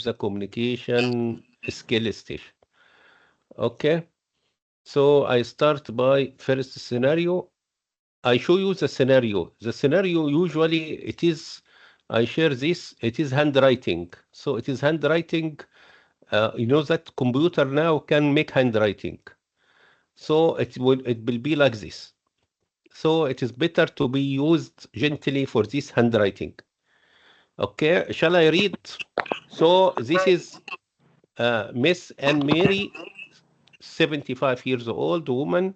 the communication skill station. Okay, so I start by first scenario. I show you the scenario. The scenario usually it is, I share this, it is handwriting. So it is handwriting. You know that computer now can make handwriting. So it will be like this. So it is better to be used gently for this handwriting. Okay, shall I read? So this is Miss Anne Mary, 75 years old woman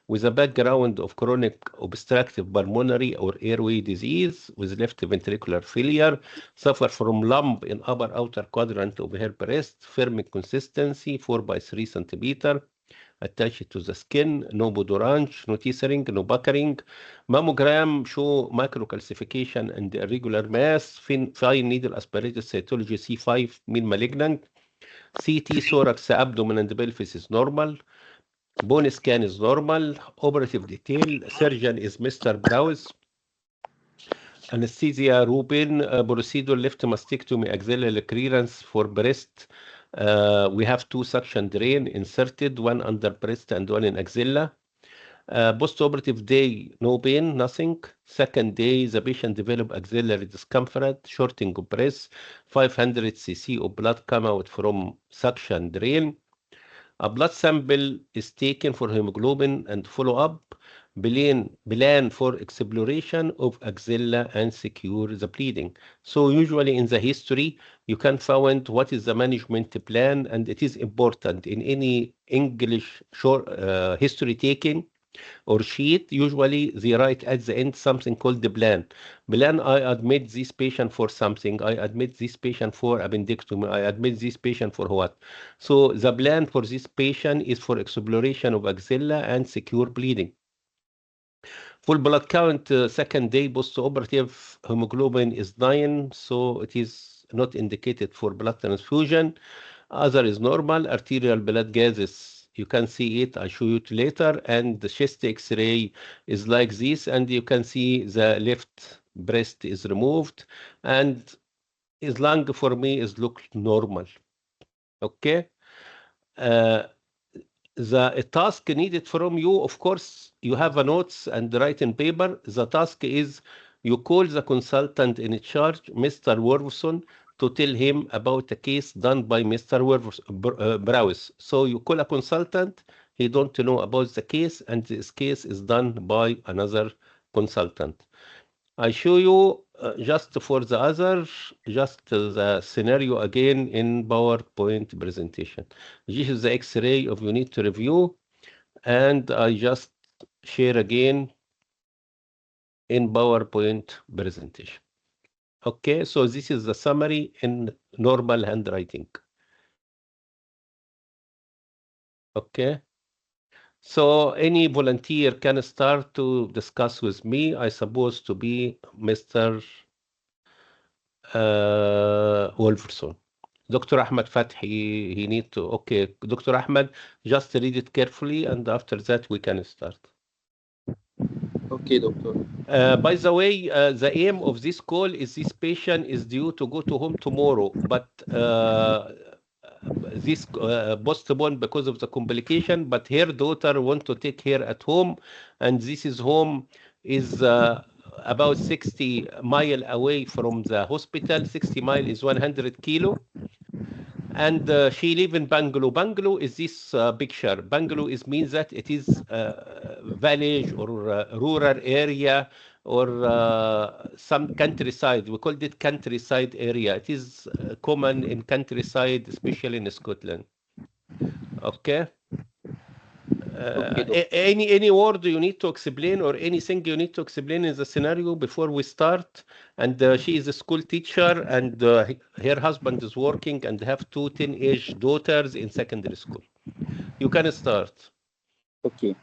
with a background of chronic obstructive pulmonary or airway disease with left ventricular failure, suffer from lump in upper outer quadrant of her breast, firm consistency, 4 by 3 centimeter, attached to the skin, no bodorange, no tethering, no buckering. Mammogram show macrocalcification and irregular mass, fine needle aspirated cytology C5 mean malignant, CT thorax, abdomen and pelvis is normal. Bone scan is normal. Operative detail. Surgeon is Mr. Browse. Anesthesia Rubin. Procedure left mastectomy axillary clearance for breast. We have 2 suction drain inserted, one under breast and one in axilla. Post-operative day, no pain, nothing. Second day, the patient developed axillary discomfort, shortening of breath, 500 cc of blood come out from suction drain. A blood sample is taken for hemoglobin and follow-up, plan for exploration of axilla and secure the bleeding. So usually in the history, you can find what is the management plan, and it is important in any English short history taking or sheet. Usually they write at the end something called the plan. Plan, I admit this patient for something. I admit this patient for appendectomy. I admit this patient for what? So the plan for this patient is for exploration of axilla and secure bleeding. Full blood count, second day post-operative, hemoglobin is 9, so it is not indicated for blood transfusion. Other is normal. Arterial blood gases, you can see it, I'll show you later. And the chest X-ray is like this, and you can see the left breast is removed, and his lung for me is look normal. Okay. The task needed from you, of course, you have a notes and write in paper. The task is you call the consultant in charge, Mr. Werverson, to tell him about a case done by Mr. Browse. So you call a consultant, he don't know about the case, and this case is done by another consultant. I show you just for the other, just the scenario again in PowerPoint presentation. This is the X-ray of you need to review, and I just share again in PowerPoint presentation. Okay, so this is the summary in normal handwriting. Okay. So any volunteer can start to discuss with me. I suppose to be Mr. Wolferson. Dr. Ahmed Fathi, he need to, okay, Dr. Ahmed, just read it carefully, and after that we can start. Okay, doctor. By the way, the aim of this call is this patient is due to go to home tomorrow, but this postponed because of the complication, but her daughter want to take her at home, and this is home is about 60 miles away from the hospital. 60 miles is 100 kilo. And she live in Bungalow. Bungalow is this picture. Bungalow is means that it is village or rural area or some countryside. We called it countryside area. It is common in countryside, especially in Scotland. Okay. Any word you need to explain or anything you need to explain in the scenario before we start? And she is a school teacher, and her husband is working and have 2 teenage daughters in secondary school. You can start. Okay.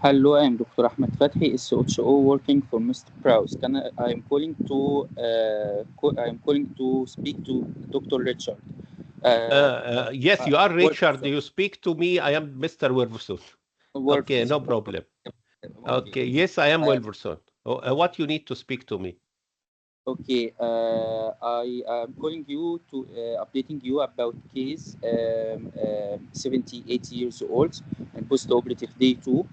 Hello, I am Dr. Ahmed Fathi, SHO working for Mr. Prowse. I am calling to speak to Dr. Richard. Yes, you are Richard. You speak to me. I am Mr. Werverson. Okay, no problem. Okay, yes, I am Werverson. What you need to speak to me? Okay, I am calling you to updating you about case 78 years old and post-operative day 2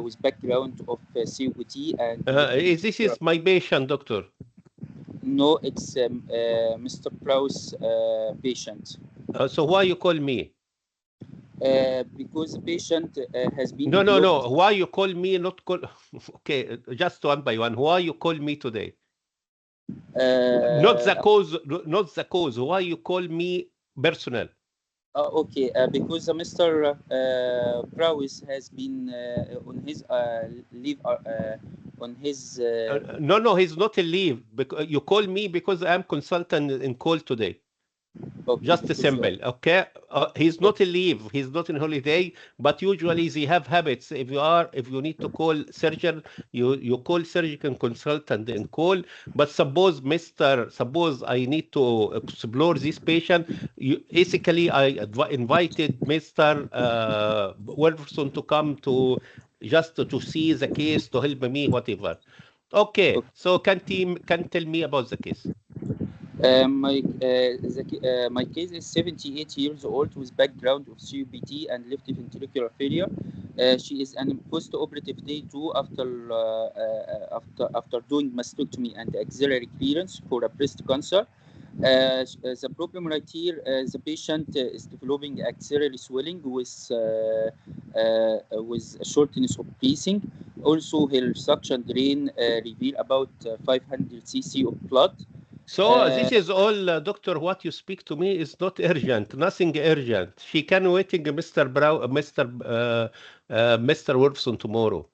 with background of COPD and This is my patient, doctor. no, it's Mr. Prowse patient. So why you call me? Because the patient has been No, no, developed. no. Why you call me? Not call. Okay, just one by one. Why you call me today? Not the cause. Not the cause. Why you call me personal? Okay, because Mr. Prowse has been on his leave on his No, no, he's not a leave. Because you call me because I'm consultant in call today. okay, Just because, simple, okay? He's not a leave, he's not in holiday, but usually they have habits. If you need to call surgeon, you call surgical consultant and call. But suppose I need to explore this patient. Basically, I invited Mr. Wilson to come to just to see the case to help me, whatever. Okay, so can tell me about the case. My case is 78 years old with background of COPD and left ventricular failure. She is an post-operative day 2 after doing mastectomy and axillary clearance for a breast cancer. The problem right here, the patient is developing axillary swelling with shortness of breathing. Also, her suction drain reveal about 500 cc of blood. So this is all, doctor. What you speak to me is not urgent. Nothing urgent. She can waiting, Mr. Wolfson tomorrow.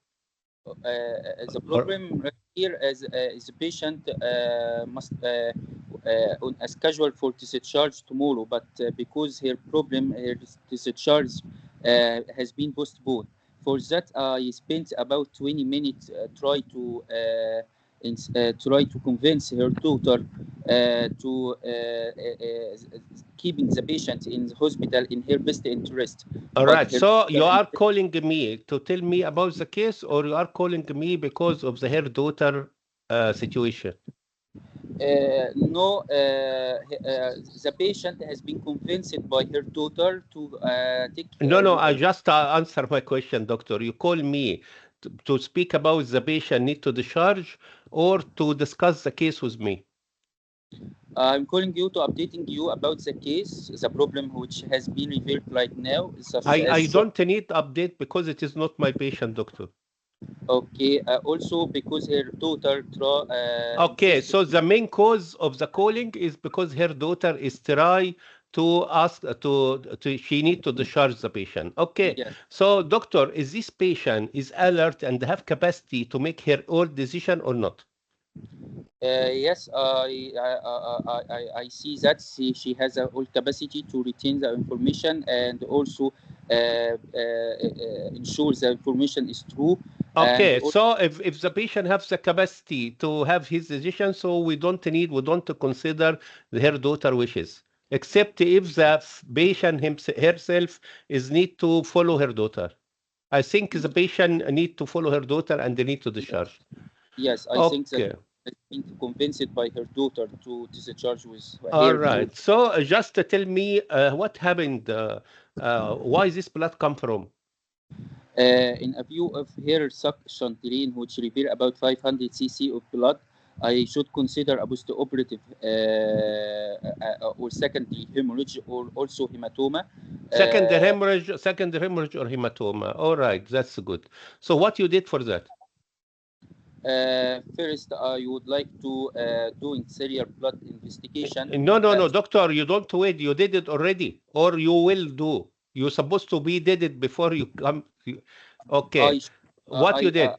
The problem right here is the patient must on a schedule for discharge tomorrow, but because her problem, her discharge has been postponed. For that, I spent about 20 minutes try to convince her daughter to keeping the patient in the hospital in her best interest. All But right. her So you are calling me to tell me about the case, or you are calling me because of her daughter situation? No, the patient has been convinced by her daughter to take. No, no. I just answer my question, doctor. You call me to speak about the patient need to discharge or to discuss the case with me. I'm calling you to updating you about the case, the problem which has been revealed right now, such I as don't need update because it is not my patient, doctor. okay. Also, because her daughter Okay, insisted. so the main cause of the calling is because her daughter is try to ask to she need to discharge the patient. Okay, Yes, so doctor, is this patient is alert and have capacity to make her own decision or not? yes. I see that she has a whole capacity to retain the information and also ensure the information is true. And Okay, so if the patient has the capacity to have his decision, so we don't consider her daughter wishes, except if the patient herself is need to follow her daughter. I think the patient need to follow her daughter and they need to discharge. yes, I think that Okay, has been convinced by her daughter to discharge with all her blood. right. So just tell me what happened. Why this blood come from? In a view of her suction drain, which reveal about 500 cc of blood, I should consider a post-operative or secondary hemorrhage or also hematoma. Uh, Second hemorrhage or hematoma. All right, that's good. So what you did for that? First, I would like to doing serial blood investigation. No, no, Uh, no, doctor, you don't wait. You did it already, or you will do. You're supposed to be did it before you come. Okay, I what you I did?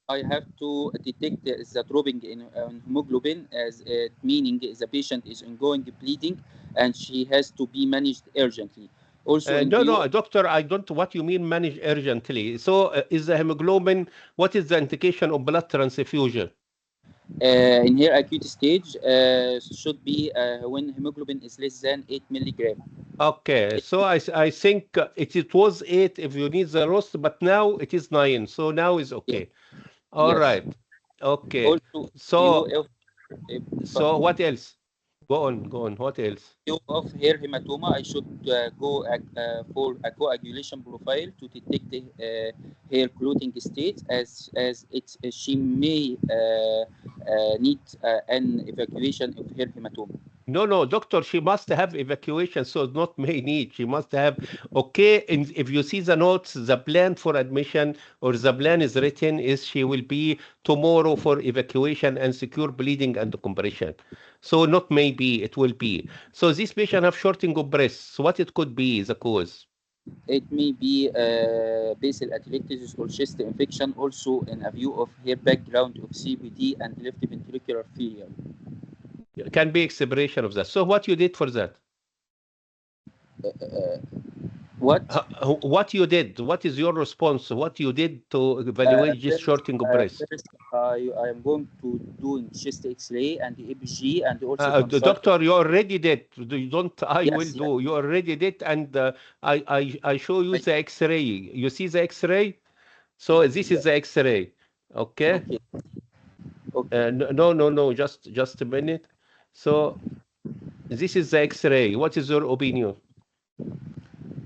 I have to detect the dropping in hemoglobin, as meaning the patient is ongoing bleeding and she has to be managed urgently. Also, in No, view no, doctor, I don't. What you mean manage urgently? So, is the hemoglobin? What is the indication of blood transfusion? in her acute stage, should be when hemoglobin is less than 8 milligram. Okay, so I think it was 8 if you need the roast, but now it is 9. So now is Yes, okay. All yes. right. Okay. Also, view So of So what else? Go on. What else? Of hair hematoma, I should go for a coagulation profile to detect the hair clotting state, as she may need an evacuation of hair hematoma. No, doctor, she must have evacuation, so not may need. She must have, okay, and if you see the notes, the plan for admission or the plan is written is she will be tomorrow for evacuation and secure bleeding and compression. So not maybe, it will be. So this patient have shortening of breasts. What it could be the cause? It may be basal atelectasis or chest infection, also in a view of her background of CVD and left ventricular failure. Can be expiration of that. So what you did for that? What? What you did? What is your response? What you did to evaluate this shortening of breast? First, I am going to do chest X-ray and the EPG and also The consult. doctor, you already did. You don't. I Yes, will yes. do. You already did, and I show you the X-ray. You see the X-ray. So this is the X-ray. Okay. Okay. No. Just a minute. So this is the X-ray. What is your opinion?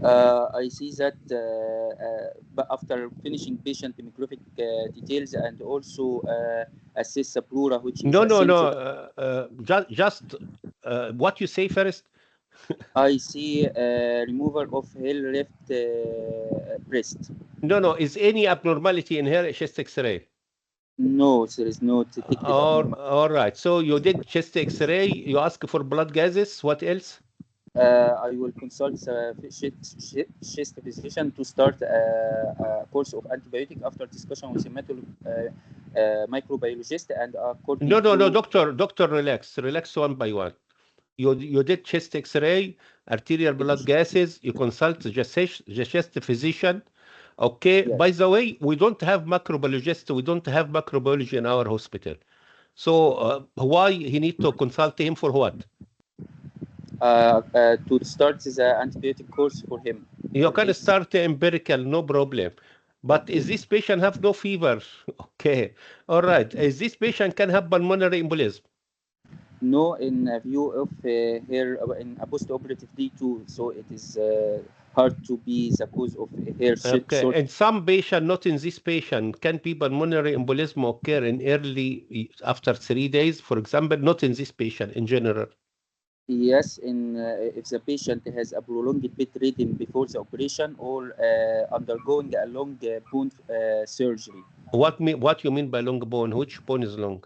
I see that but after finishing patient demographic details and also assess the pleura, which is No. Just what you say first. I see removal of her left breast. No. Is any abnormality in her chest X-ray? No, there is no detected abnormal. All right. So you did chest X-ray. You ask for blood gases. What else? I will consult the chest physician to start a course of antibiotic after discussion with a microbiologist and according No, to doctor, relax one by one. You did chest X-ray, arterial blood gases. You consult the chest physician. Okay. Yes. By the way, we don't have microbiologist. We don't have microbiology in our hospital. So why he need to consult him for what? To start the antibiotic course for him. You For can his, start empirical, no problem. But is this patient have no fever? Okay. All right. Is this patient can have pulmonary embolism? no, in view of her in a post-operative D2, so it is hard to be the cause of hair Okay. short. And some patient, not in this patient, can be pulmonary embolism occur in early after 3 days, for example, not in this patient in general. Yes, in if the patient has a prolonged bedridden before the operation or undergoing a long bone surgery, What you mean by long bone? Which bone is long?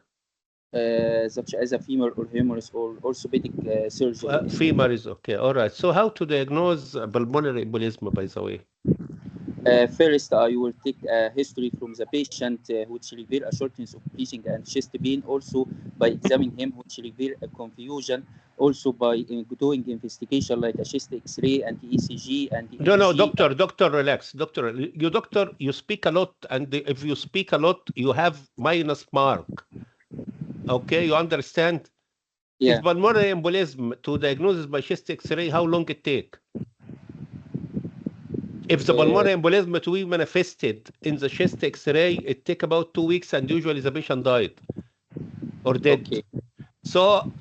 such as a femur or humerus or orthopedic surgery. Femur is okay. All right. So how to diagnose pulmonary embolism, by the way? First, I will take a history from the patient, which reveal a shortness of breathing and chest pain. Also, by examining him, which reveal a confusion. Also, by doing investigation like a chest X-ray and ECG and No, EPG. doctor, relax. Doctor, you speak a lot, and if you speak a lot, you have minus mark. Okay, you understand? Yeah. Is pulmonary embolism to diagnosis by chest X-ray, how long it take? If the pulmonary embolism to be manifested in the chest X-ray, it take about 2 weeks, and usually the patient died or dead. Okay. So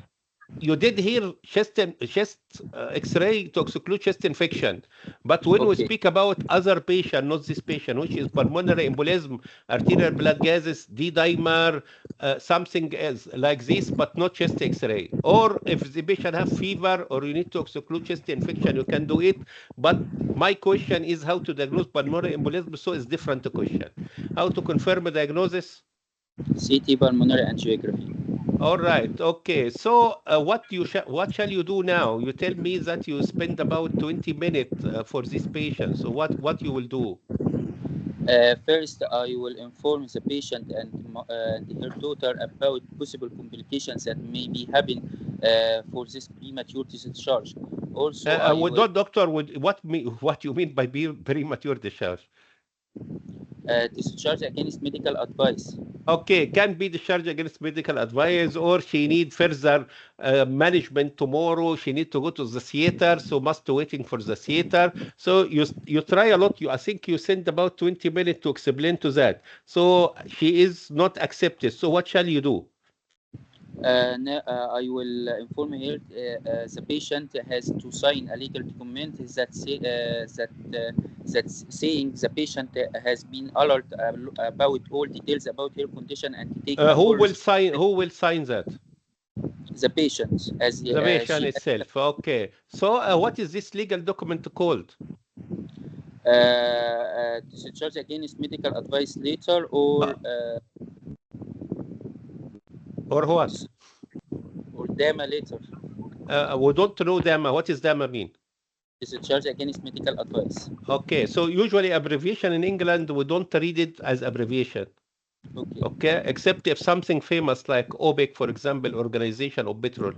you did here chest X-ray to exclude chest infection. But when we speak about other patient, not this patient, which is pulmonary embolism, arterial blood gases, D-dimer, something else like this, but not chest X-ray. Or if the patient have fever or you need to exclude chest infection, you can do it. But my question is how to diagnose pulmonary embolism, so it's different question. How to confirm a diagnosis? CT pulmonary angiography. All right. Okay. So what shall you do now? You tell me that you spend about 20 minutes for this patient. So what you will do? First, I will inform the patient and her daughter about possible complications that may be happening for this premature discharge. Also, I will Doctor, what you mean by premature discharge? discharge against medical advice. Okay, can be discharged against medical advice, or she need further management tomorrow. She need to go to the theater, so must waiting for the theater. So you try a lot. I think you send about 20 minutes to explain to that. So she is not accepted. So what shall you do? No, I will inform here. The patient has to sign a legal document that's saying the patient has been alert about all details about her condition and take Who full will sign? Who will sign that? the patient as The patient she itself. Okay. So, what is this legal document called? discharge against medical advice later or Or what? DAMA later. We don't know DAMA. What is DAMA mean? Discharge against medical advice. Okay. So usually abbreviation in England, we don't read it as abbreviation. Okay. Okay. Except if something famous like OPEC, for example, Organization of Petrol.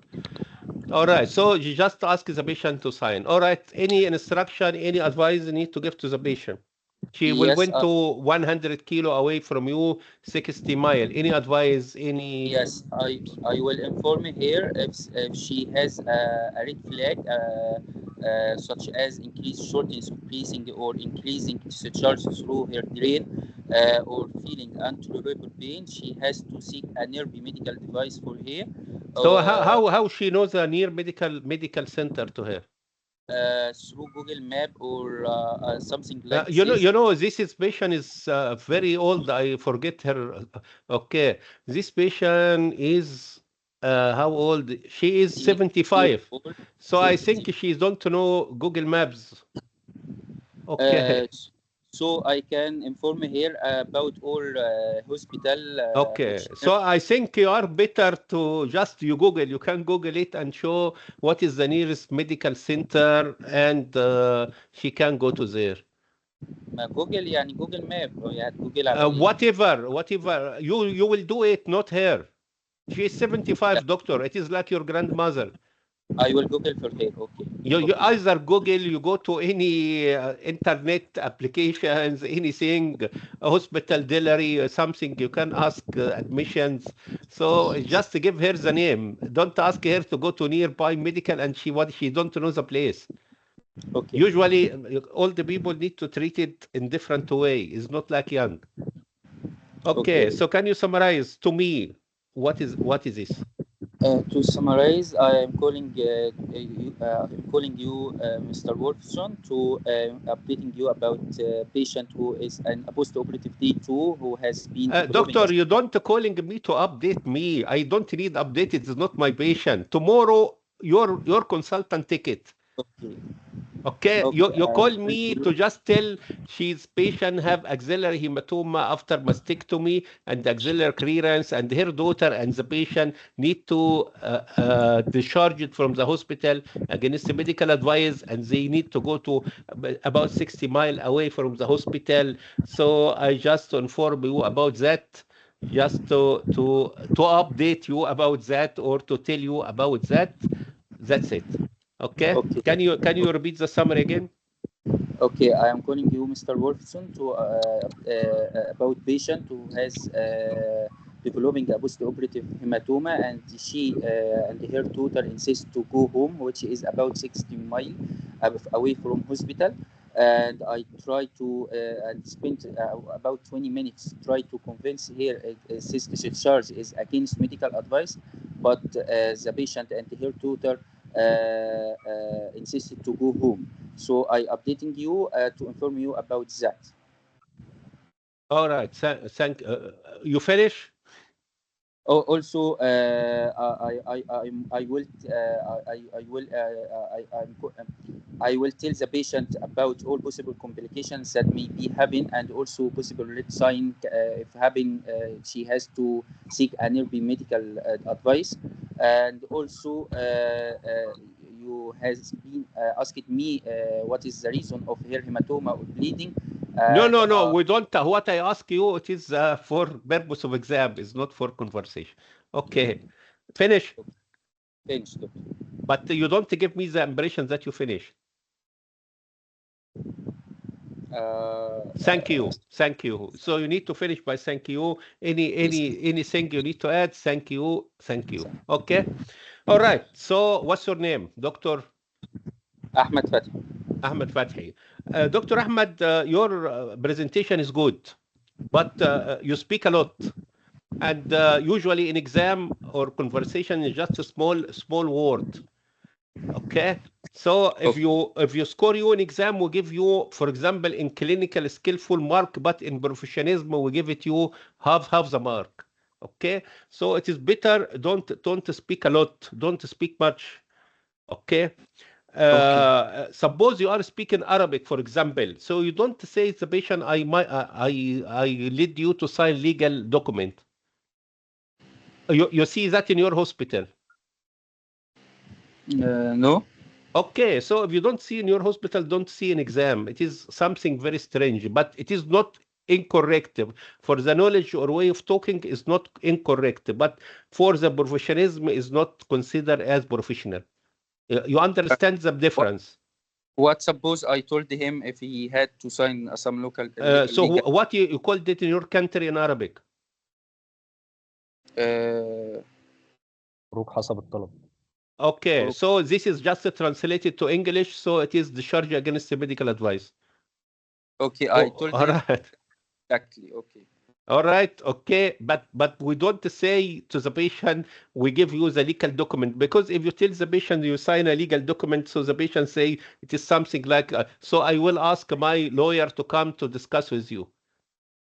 All right. So you just ask the patient to sign. All right. Any instruction, any advice you need to give to the patient? She will Yes. went to 100 kilo away from you, 60 mile. Any advice, any... Yes, I will inform her if she has a red flag, such as increased shortness of breathing or increasing discharge through her drain, or feeling intolerable pain. She has to seek a nearby medical device for her, So how she knows a near medical center to her? through Google Map or something like this. You know, this patient is very old. I forget her. Okay, this patient is how old? She is years 75. old. So I 70. think she don't know Google Maps. Uh, Okay. so I can inform her about all hospital Okay, which so I think you are better to just you Google. You can Google it and show what is the nearest medical center, and she can go to there. ما جوجل يعني جوجل ماب يعني جوجل على ايه؟ Whatever you will do it, not her. She is 75, doctor. It is like your grandmother. I will Google for her. Okay. You Okay. either Google, you go to any internet applications, anything, a hospital delivery, something, you can ask admissions. So just give her the name. Don't ask her to go to nearby medical and she don't know the place. Okay. Usually, all the people need to treat it in different way. It's not like young. Okay, Okay. so can you summarize to me what is this? To summarize, I'm calling you, Mr. Wolfson, to updating you about patient who is an post-operative D2 who has been developing. Doctor, you don't calling me to update me. I don't need update. It's not my patient. Tomorrow, your consultant take it. Okay. Okay, Okay. you call me to just tell she's patient have axillary hematoma after mastectomy and axillary clearance, and her daughter and the patient need to discharge it from the hospital against the medical advice, and they need to go to about 60 mile away from the hospital. So I just inform you about that, just to update you about that or to tell you about that. That's it. Okay. Okay. Can you repeat the summary again? Okay, I am calling you, Mr. Wolfson, to about patient who has developing a post-operative hematoma, and she and her tutor insist to go home, which is about 60 miles away from hospital. And I try to and spent about 20 minutes try to convince her this discharge is against medical advice, but the patient and her tutor insisted to go home. So I updating you to inform you about that. All right. Thank. You finish? Also, I will I will I will tell the patient about all possible complications that may be having, and also possible red sign if having she has to seek a nearby medical advice. And also you has been asked me what is the reason of her hematoma or bleeding. No, And no, no. We don't. What I ask you, it is for purpose of exam. It's not for conversation. Okay. Finish. finished. But you don't give me the impression that you finished. Thank you. Thank you. So you need to finish by thank you. Anything you need to add? Thank you. Thank you. Okay. All right. So what's your name, Doctor? Ahmed Fatih. Ahmed Fathi. Dr. Ahmed, your presentation is good, but you speak a lot. And usually in exam or conversation is just a small word. Okay. So if you score you in exam, we give you, for example, in clinical skillful mark, but in professionalism we give it you half the mark. Okay. So it is better don't speak a lot, don't speak much. Okay. Suppose you are speaking Arabic, for example, so you don't say to the patient, I lead you to sign legal document. You see that in your hospital. No. Okay, so if you don't see in your hospital, don't see an exam. It is something very strange, but it is not incorrect. For the knowledge or way of talking is not incorrect, but for the professionalism is not considered as professional. You understand the difference? What suppose I told him if he had to sign some local So legal what you called it in your country in Arabic? خروج حسب الطلب. Okay, so this is just translated to English, so it is discharge against the medical advice. Okay, I told all him right. exactly. Okay. All right, okay, but we don't say to the patient we give you the legal document, because if you tell the patient you sign a legal document, so the patient say it is something like so I will ask my lawyer to come to discuss with you.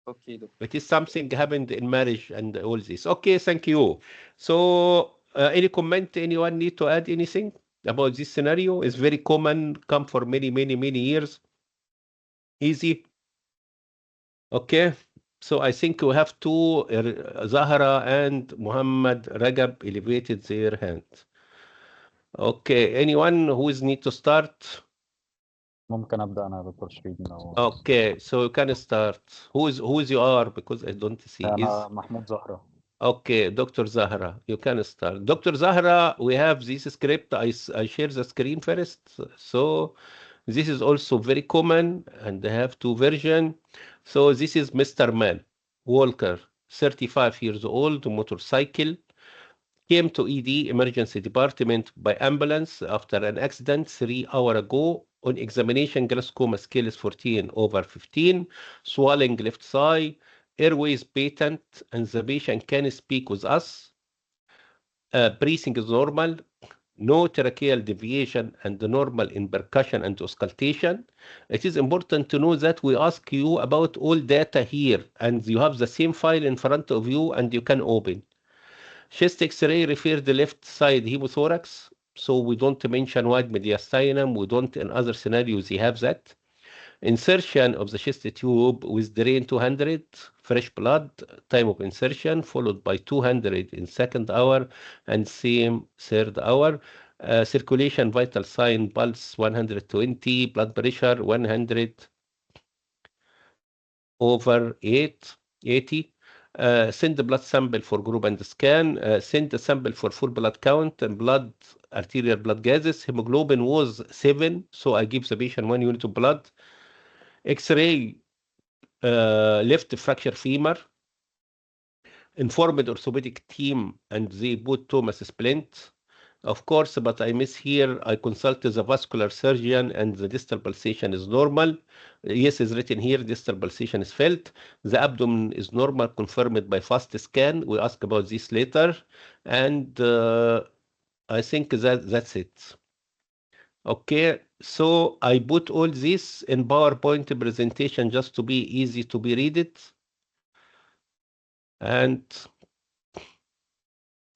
Okay, doctor. It is something happened in marriage and all this. Okay, thank you. So any comment? Anyone need to add anything about this scenario? It's very common, come for many years. Easy. Okay. So I think we have two, Zahra and Muhammad Ragab elevated their hands. Okay, anyone who is need to start? ممكن أبدأ أنا يا دكتور شريف لو Okay, so you can start. Who is you are, because I don't see. أنا محمود زهرة. Okay, Dr. Zahra, you can start. Dr. Zahra, we have this script. I share the screen first. So this is also very common, and they have two versions. So this is Mr. Man, Walker, 35 years old, motorcycle, came to ED emergency department by ambulance after an accident 3 hours ago. On examination, glaucoma scale is 14/15, swelling left side, airways patent, and the patient can speak with us. Breathing is normal, no tracheal deviation, and normal in percussion and auscultation. It is important to know that we ask you about all data here, and you have the same file in front of you, and you can open. Chest X-ray referred the left side hemothorax, so we don't mention wide mediastinum. We don't in other scenarios you have that. Insertion of the chest tube with drain 200, fresh blood, time of insertion, followed by 200 in second hour and same third hour. Circulation, vital sign, pulse 120, blood pressure 100/80. Send the blood sample for group and scan. Send the sample for full blood count and blood, arterial blood gases. Hemoglobin was 7, so I give the patient 1 unit of blood. X-ray, left fracture femur. Informed orthopedic team, and they put Thomas splint. Of course, but I miss here, I consulted the vascular surgeon and the distal pulsation is normal. Yes, is written here, distal pulsation is felt. The abdomen is normal, confirmed by fast scan. We ask about this later. And I think that's it. Okay, so I put all this in PowerPoint presentation just to be easy to be read it. And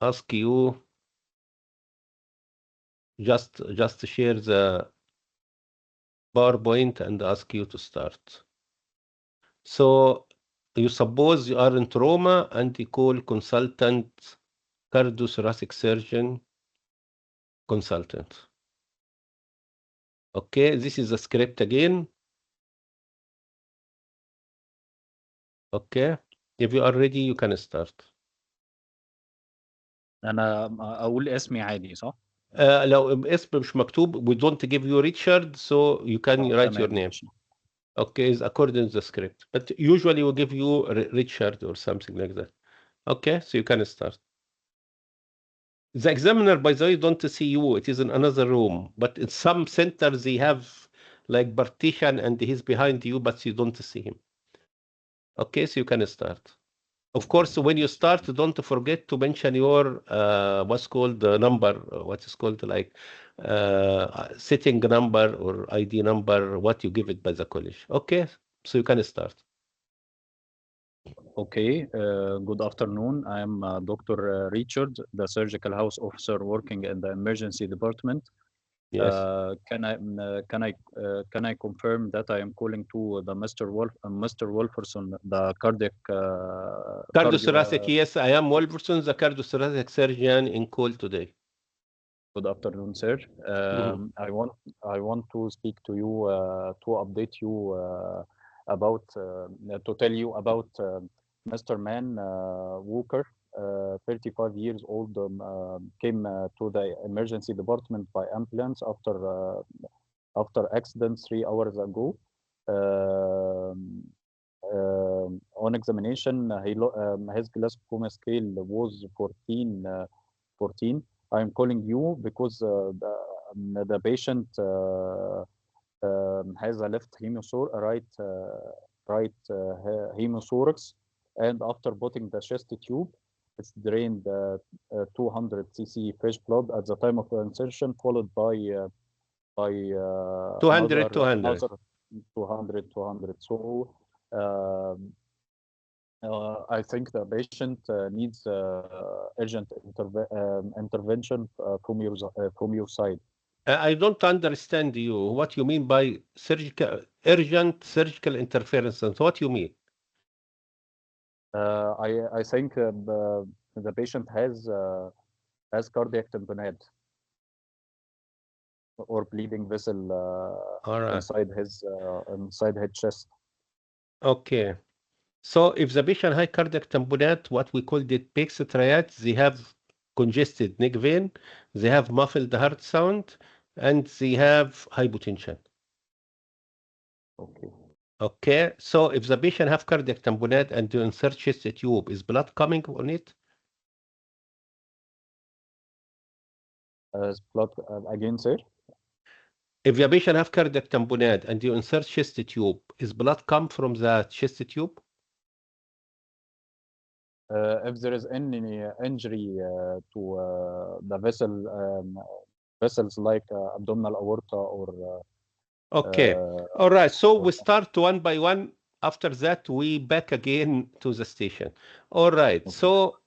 ask you just share the PowerPoint and ask you to start. So you suppose you are in trauma and you call consultant, cardiothoracic surgeon, consultant. Okay, this is the script again. Okay, if you are ready, you can start. أنا أقول اسمي عادي صح؟ لو اسم مش مكتوب, we don't give you Richard, so you can write your name. Okay, is according to the script. But usually we give you Richard or something like that. Okay, so you can start. The examiner, by the way, don't see you. It is in another room. But in some centers, they have like partition and he's behind you, but you don't see him. Okay, so you can start. Of course, when you start, don't forget to mention your what's called the number, what is called like sitting number or ID number, what you give it by the college. Okay, so you can start. Okay, good afternoon. I am Dr. Richard, the surgical house officer working in the emergency department. Yes. Can I confirm that I am calling to the Mr. Wolferson, the cardiac Cardiothoracic, yes, I am Wolferson, the cardiothoracic surgeon in call today. Good afternoon, sir. I want to speak to you to update you about to tell you about Mr. Man Walker, 35 years old, came to the emergency department by ambulance after accident 3 hours ago. On examination, his Glasgow scale was 14. I am calling you because the patient has a left right hemothorax, and after putting the chest tube, it's drained 200 cc fresh blood at the time of the insertion, followed by 200. 200. So I think the patient needs urgent intervention from your side. I don't understand you. What you mean by urgent surgical interference? What you mean? I think the patient has cardiac tamponade or bleeding vessel inside his chest. Okay. So if the patient has cardiac tamponade, what we call the PEX triad, they have congested neck vein, they have muffled heart sound, and they have hypotension. Okay. Okay. So if the patient have cardiac tamponade and you insert chest tube, is blood coming on it? Blood again, sir? If the patient have cardiac tamponade and you insert chest tube, is blood come from the chest tube? If there is any injury to the vessels like abdominal aorta or okay. All right. So we start one by one. After that, we back again to the station. All right. Okay. So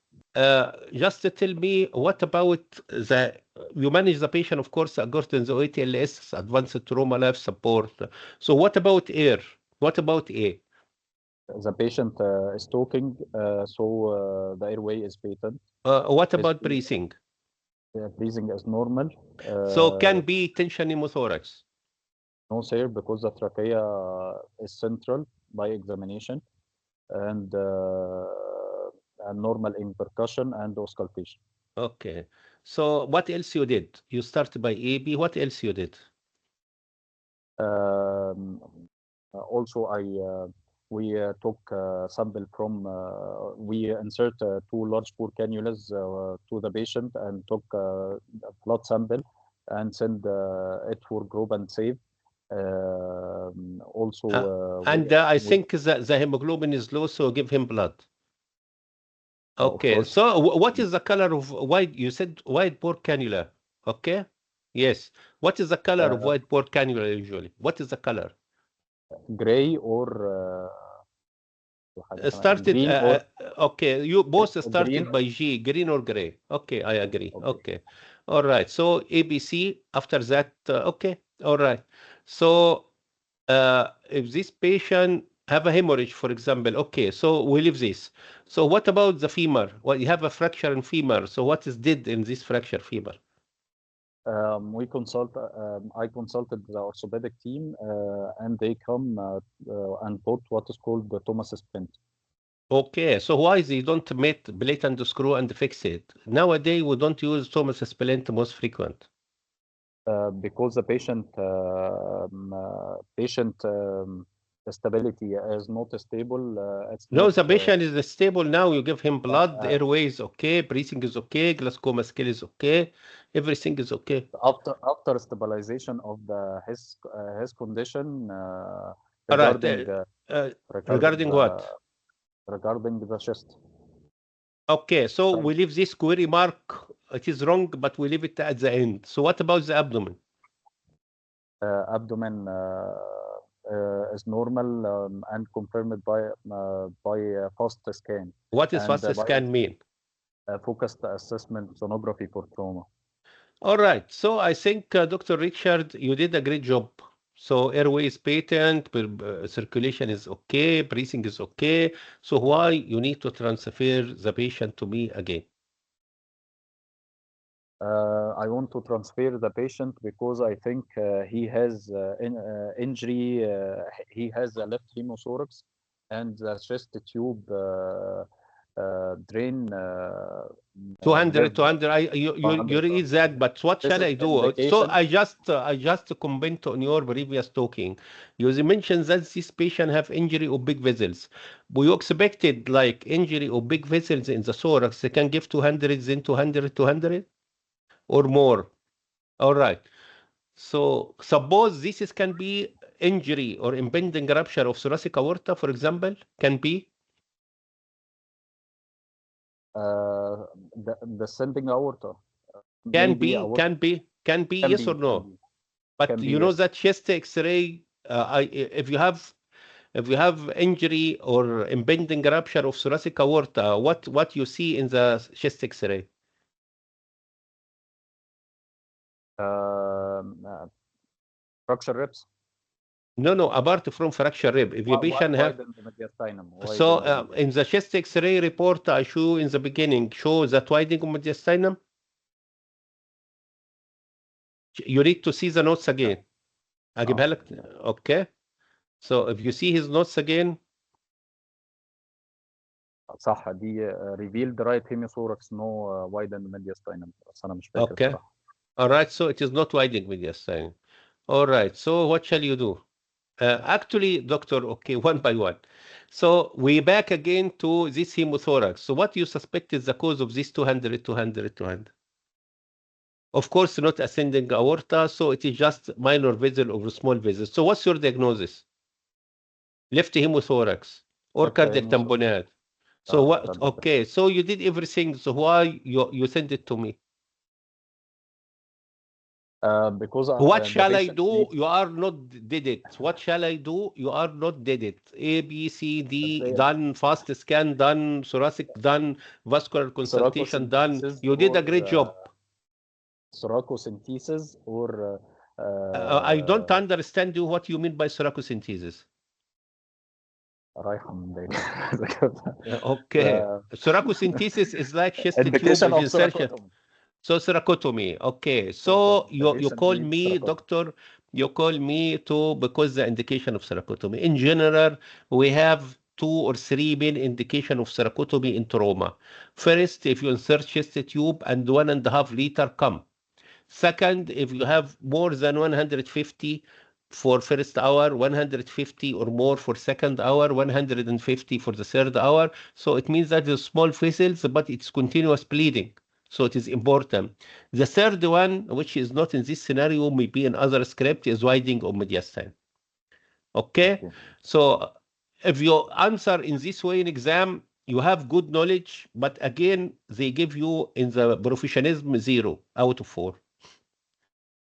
just tell me, what about you manage the patient, of course, according to the ATLS, advanced trauma life support. So what about air? What about A? The patient is talking, so the airway is patent. What about breathing? Breathing is normal. So can be tension pneumothorax? No, sir, because the trachea is central by examination and normal in percussion and auscultation. Okay. So what else you did? You started by A, B. What else you did? Also, we took sample from, we insert 2 large bore cannulas to the patient and took blood sample and send it for group and save. Also, I think the hemoglobin is low, so give him blood. Okay, so what is the color of white? You said white bore cannula. Okay, yes. What is the color of white bore cannula usually? What is the color? Gray or started. Okay, you both started green. By G, green or gray. Okay, I agree. Okay. All right. So ABC. After that, okay. All right. So if this patient have a hemorrhage, for example, okay, so we leave this. So what about the femur? Well, you have a fracture in femur. So what is did in this fracture femur? I consulted the orthopedic team and they come and put what is called the Thomas splint. Okay, so why they don't make plate and screw and fix it? Nowadays, we don't use Thomas splint most frequent. Because the patient stability is not stable. No, the patient is stable now. You give him blood, airway is okay, breathing is okay, glaucoma scale is okay, everything is okay. After stabilization of his condition, regarding regarding what? Regarding the chest. Okay, so we leave this query mark. It is wrong, but we leave it at the end. So what about the abdomen? Abdomen is normal and confirmed by fast scan. What does And, fast scan mean? Focused assessment sonography for trauma. All right. So I think, Dr. Richard, you did a great job. So airway is patent, circulation is okay, breathing is okay. So why you need to transfer the patient to me again? I want to transfer the patient because I think he has injury. He has a left hemothorax, and the chest tube drain. 200, 200. You 200. read that, but what This shall is I do? indication. So I just comment on your previous talking. You mentioned that this patient have injury of big vessels. We expected like injury of big vessels in the thorax. They can give 200, then 200, 200 or more. All right. So suppose this can be injury or impending rupture of thoracic aorta, for example, can be. The descending aorta. Can Maybe be, aorta. can be, yes or no? But you know that chest X-ray, if you have injury or impending rupture of thoracic aorta, what you see in the chest X-ray? Fracture ribs. No, apart from fracture rib, if your patient have. So in the chest X-ray report I show in the beginning, show that widening of mediastinum. You need to see the notes again. أجيبها لك. Okay. So if you see his notes again. صح دي revealed right hemothorax no widened mediastinum بس أنا مش فاكر. Okay. All right. So it is not widening mediastinum. All right. So what shall you do? Actually, doctor, okay, one by one. So we back again to this hemothorax. So what you suspect is the cause of this 200, 200, 200? Of course, not ascending aorta, so it is just minor vessel over small vessel. So what's your diagnosis? Left hemothorax or cardiac tamponade. So what? Okay, so you did everything. So why you send it to me? Because what shall I do? You are not did it. What shall I do? You are not did it. A, B, C, D, done. Fast scan, done. Thoracic, done. Vascular consultation, done. You did a great job. Thoracocentesis or... I don't understand you what you mean by thoracocentesis. Okay. Thoracocentesis is like chest tube insertion. So thoracotomy. Okay. So you call me, doctor, you call me to because the indication of thoracotomy. In general, we have 2 or 3 main indication of thoracotomy in trauma. First, if you insert chest tube and 1.5 liter come. Second, if you have more than 150 for first hour, 150 or more for second hour, 150 for the third hour. So it means that it's small vessels, but it's continuous bleeding. So it is important. The third one, which is not in this scenario, maybe in other script, is widening of mediastinum. Okay? So if you answer in this way in exam, you have good knowledge, but again, they give you in the professionalism 0 out of 4.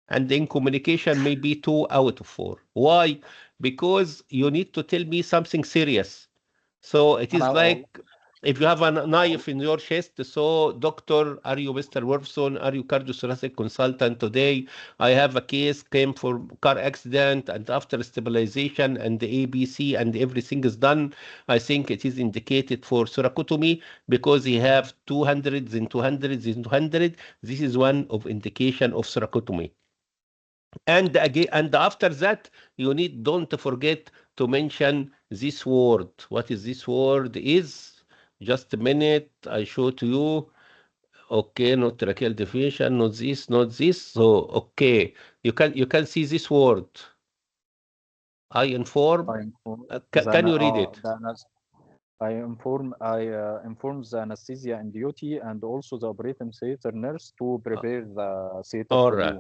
And in communication, maybe 2 out of 4. Why? Because you need to tell me something serious. So it is like if you have a knife in your chest, so doctor, are you Mr. Wolfson? Are you cardiothoracic consultant today? I have a case, came for car accident, and after stabilization and the ABC and everything is done, I think it is indicated for thoracotomy because he have 200s and 200s and 200. This is one of indication of thoracotomy. And again, and after that, you need don't forget to mention this word. What is this word? Is just a minute. I show to you. Okay, not tracheal deviation, not this, not this. So okay, you can see this word. I inform. Can you read it? I inform the anesthesia and duty and also the operating theater nurse to prepare the theater for you.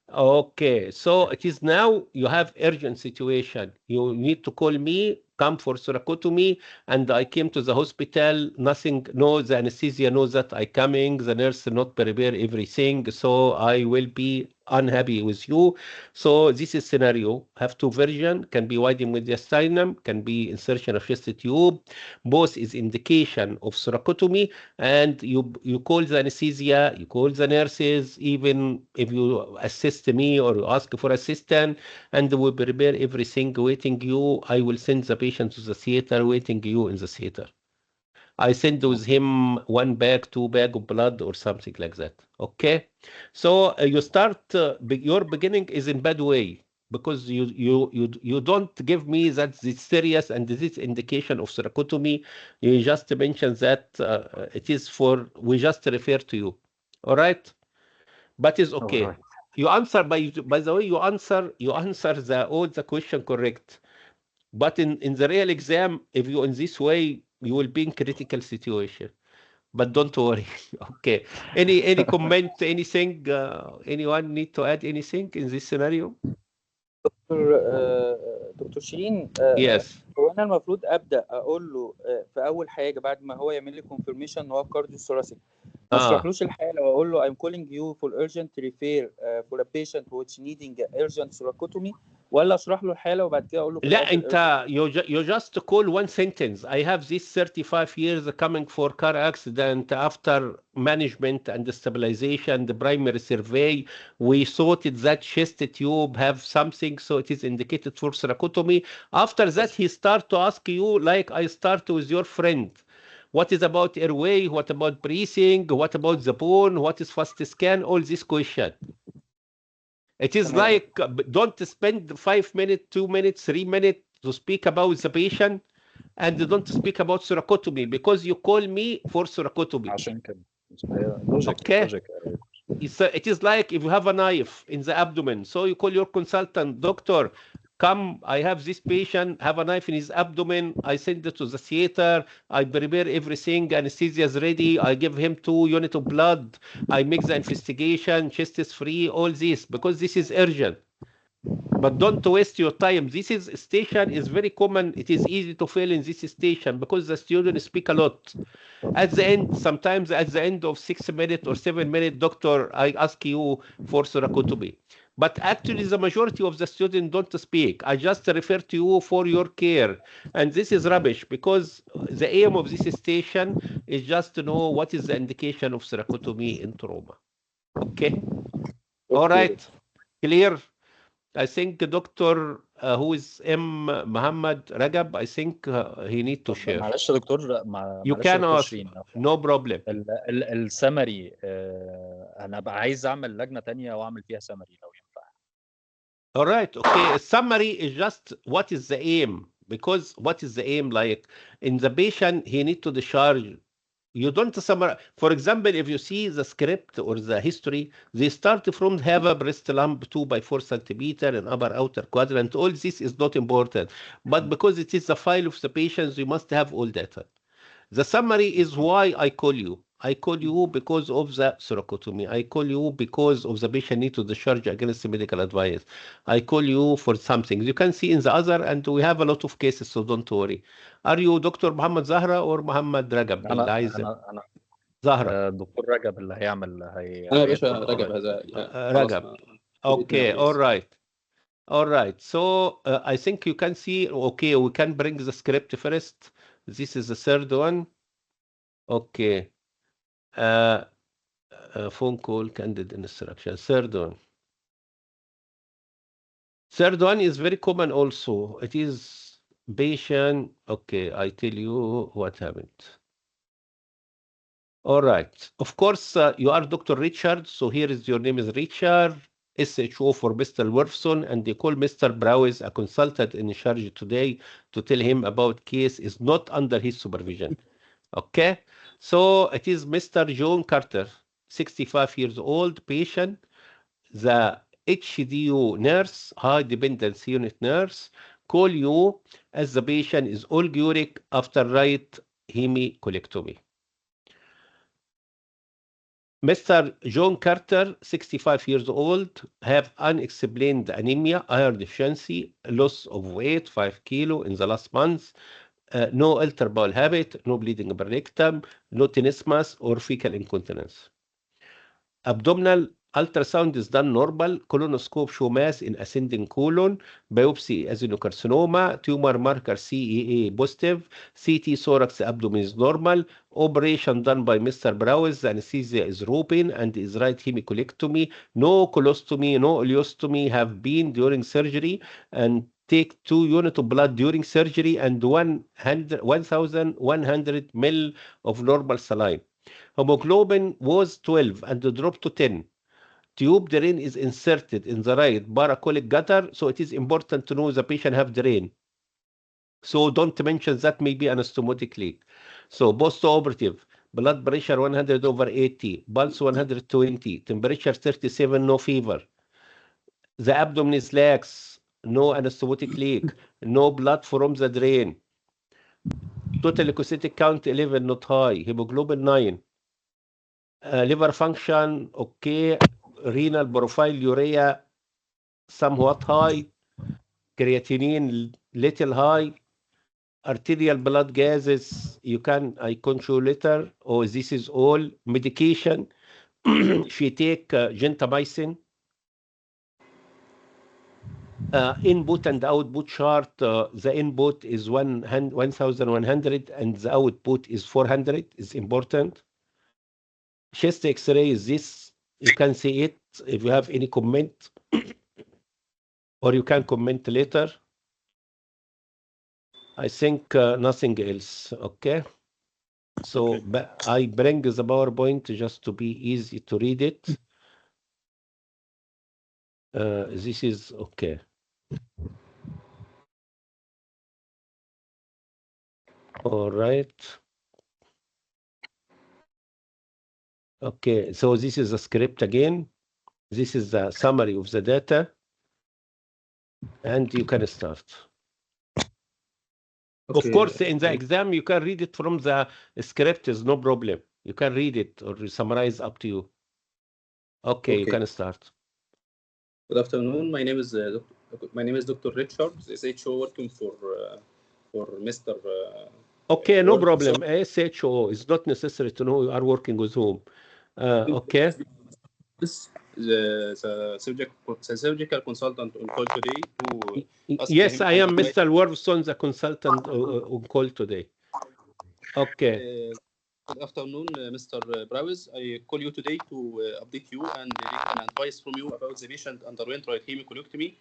Okay, so it is now you have urgent situation. You need to call me come for thoracotomy, and I came to the hospital, nothing, no, the anesthesia knows that I coming, the nurse not prepare everything, so I will be unhappy with you. So this is scenario, have two version, can be widening mediastinum, can be insertion of chest tube, both is indication of thoracotomy, and you call the anesthesia, you call the nurses, even if you assist me or you ask for assistant, and we prepare everything waiting you. I will send the patient to the theater waiting you in the theater. I send with him 1 bag, 2 bag of blood or something like that. Okay, so you start. Your beginning is in bad way because you don't give me that this serious and this indication of thoracotomy. You just mention that it is for. We just refer to you. All right, but it's okay. All right. You answer by the way you answer the all the question correct. But in the real exam, if you in this way, you will be in critical situation. But don't worry. Okay. Any comment, anything, anyone need to add anything in this scenario? دكتور شيرين، Yes. هو انا المفروض ابدا اقول له في اول حاجه بعد ما هو يعمل لي كونفirmation ان هو كارديوثوراسيك، ما اشرحلوش الحاله واقول له I'm calling you for urgent refer for a patient which needing urgent thoracotomy، ولا اشرح له الحاله وبعد كده اقول له في لا الاخر انت you just call one sentence. I have this 35 years coming for car accident after management and stabilization, the primary survey. We thought that chest tube have something, so it is indicated for thoracotomy. After that, he start to ask you like I start with your friend. What is about airway? What about breathing? What about the bone? What is fast scan? All this question. It is تمام. like don't spend 5 minutes, 2 minutes, 3 minutes to speak about the patient, and don't speak about thoracotomy because you call me for thoracotomy. عشان كده لوجيك Okay. لوجيك. It is like if you have a knife in the abdomen, so you call your consultant, doctor, come, I have this patient, have a knife in his abdomen, I send it to the theater, I prepare everything, anesthesia is ready, I give him 2 units of blood, I make the investigation, chest is free, all this, because this is urgent. But don't waste your time. This is station is very common. It is easy to fail in this station because the students speak a lot. At the end, sometimes at the end of 6 minutes or 7 minutes, doctor, I ask you for thoracotomy. But actually, the majority of the students don't speak. I just refer to you for your care. And this is rubbish because the aim of this station is just to know what is the indication of thoracotomy in trauma. Okay? All right. Clear? I think Dr. Who is M. Muhammad Rajab, I think he need to share. معلش يا دكتور You معلش يا can دكتور ask. شيرين، No problem. السمري انا بقى عايز اعمل لجنه تانية واعمل فيها سمري لو ينفع. All right. Okay. A summary is just what is the aim. Because what is the aim? Like in the patient, he need to discharge. You don't summarize. For example, if you see the script or the history, they start from have a breast lump 2 by 4 centimeter in upper outer quadrant. All this is not important. But because it is the file of the patients, you must have all data. The summary is why I call you. I call you because of the thoracotomy. I call you because of the patient need to discharge against the medical advice. I call you for something. You can see in the other, and we have a lot of cases, so don't worry. Are you Dr. Muhammad Zahra or Muhammad Rajab? انا Zahra. الدكتور رجب اللي هيعمل انا يا باشا رجب هذا Rajab. Okay, all right. All right. So I think you can see, okay, we can bring the script first. This is the third one. Okay. Phone call, candid instruction. Third one. Third one is very common also. It is patient. Okay, I tell you what happened. All right. Of course, you are Dr. Richard. So here is your name is Richard. SHO for Mr. Wolfson, and they call Mr. Browse, a consultant in charge today, to tell him about case is not under his supervision. Okay, so it is Mr. John Carter, 65 years old, patient, the HDU nurse, high dependency unit nurse, call you as the patient is Oliguria after right hemicolectomy. Mr. John Carter, 65 years old, have unexplained anemia, iron deficiency, loss of weight, 5 kilo in the last month, no alter bowel habit, no bleeding per rectum, no tenesmus or fecal incontinence. Abdominal ultrasound is done normal. Colonoscope show mass in ascending colon. Biopsy adenocarcinoma. Tumor marker CEA positive. CT thorax abdomen is normal. Operation done by Mr. Browse. The anesthesia is roping and is right hemicolectomy. No colostomy, no ileostomy have been during surgery, and take 2 units of blood during surgery and 1,100 ml of normal saline. Hemoglobin was 12 and dropped to 10. Tube drain is inserted in the right paracolic gutter, so it is important to know the patient have drain. So don't mention that may be anastomotic leak. So post-operative, blood pressure 100/80, pulse 120, temperature 37, no fever. The abdomen is lax, no anastomotic leak, no blood from the drain. Total leukocytic count 11, not high. Hemoglobin 9. Liver function, okay. Renal profile, urea somewhat high. Creatinine little high. Arterial blood gases, you can iconcholator, or this is all. Medication, she take gentamicin. Input and output chart, the input is 1,100 and the output is 400, is important. Chest X-ray is this, you can see it if you have any comment, or you can comment later. I think nothing else, okay? So I bring the PowerPoint just to be easy to read it. This is okay. All right. Okay, so this is a script again. This is the summary of the data. And you can start. Okay. Of course, in the exam, you can read it from the script, is no problem. You can read it or summarize, up to you. Okay, you can start. Good afternoon. My name is Dr. Richard, SHO working for Mr. Okay, no problem. SHO is not necessary to know you are working with whom. Okay. This the surgical consultant on call today to yes, I am Mr. Warvson, the consultant on call today. Okay. Good afternoon, Mr. Browse. I call you today to update you and take an advice from you about the patient underwent right hemicolectomy.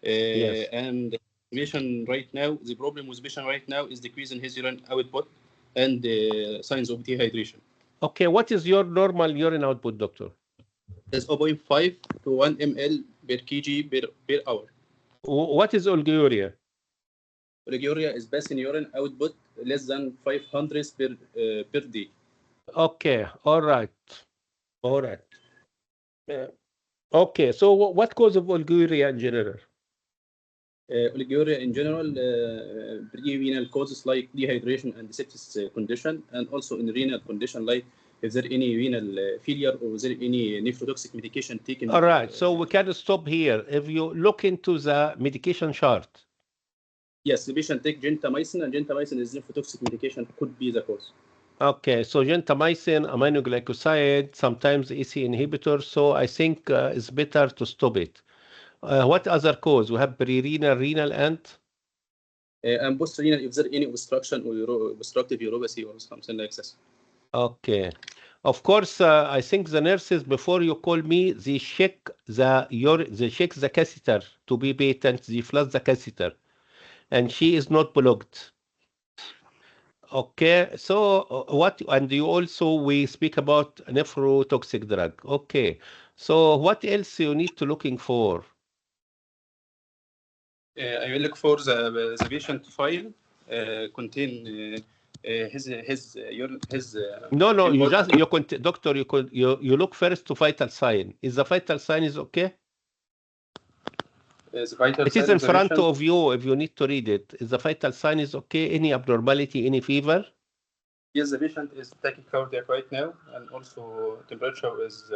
Yes. And the patient right now, the problem with patient right now is decrease in his urine output and signs of dehydration. Okay, what is your normal urine output, doctor? It's 0.5 to 1 ml per kg per hour. What is oliguria? Oliguria is passing urine output less than 500 per day. Okay, all right. All right. Okay, so what cause of oliguria in general? Oliguria in general, pre-renal causes like dehydration and sepsis condition, and also in renal condition like if there any renal failure or is there any nephrotoxic medication taken. All right, so we can stop here. If you look into the medication chart. Yes, the patient take gentamicin, and gentamicin is nephrotoxic medication, could be the cause. Okay, so gentamicin, aminoglycoside, sometimes EC inhibitor. So I think it's better to stop it. What other cause? We have pre-renal, renal, and post-renal if there any obstruction or obstructive uropathy or something like this. Okay. Of course, I think the nurses, before you call me, they check the catheter to be patent. They flush the catheter, and she is not blocked. Okay, so what, and you also, we speak about nephrotoxic drug. Okay, so what else you need to looking for? I will look for the patient file contain his No, you just doctor, you look first to vital sign. Is the vital sign is okay? It is in front of you if you need to read it. Is the vital sign is okay? Any abnormality, any fever? Yes, the patient is tachycardiac right now, and also temperature is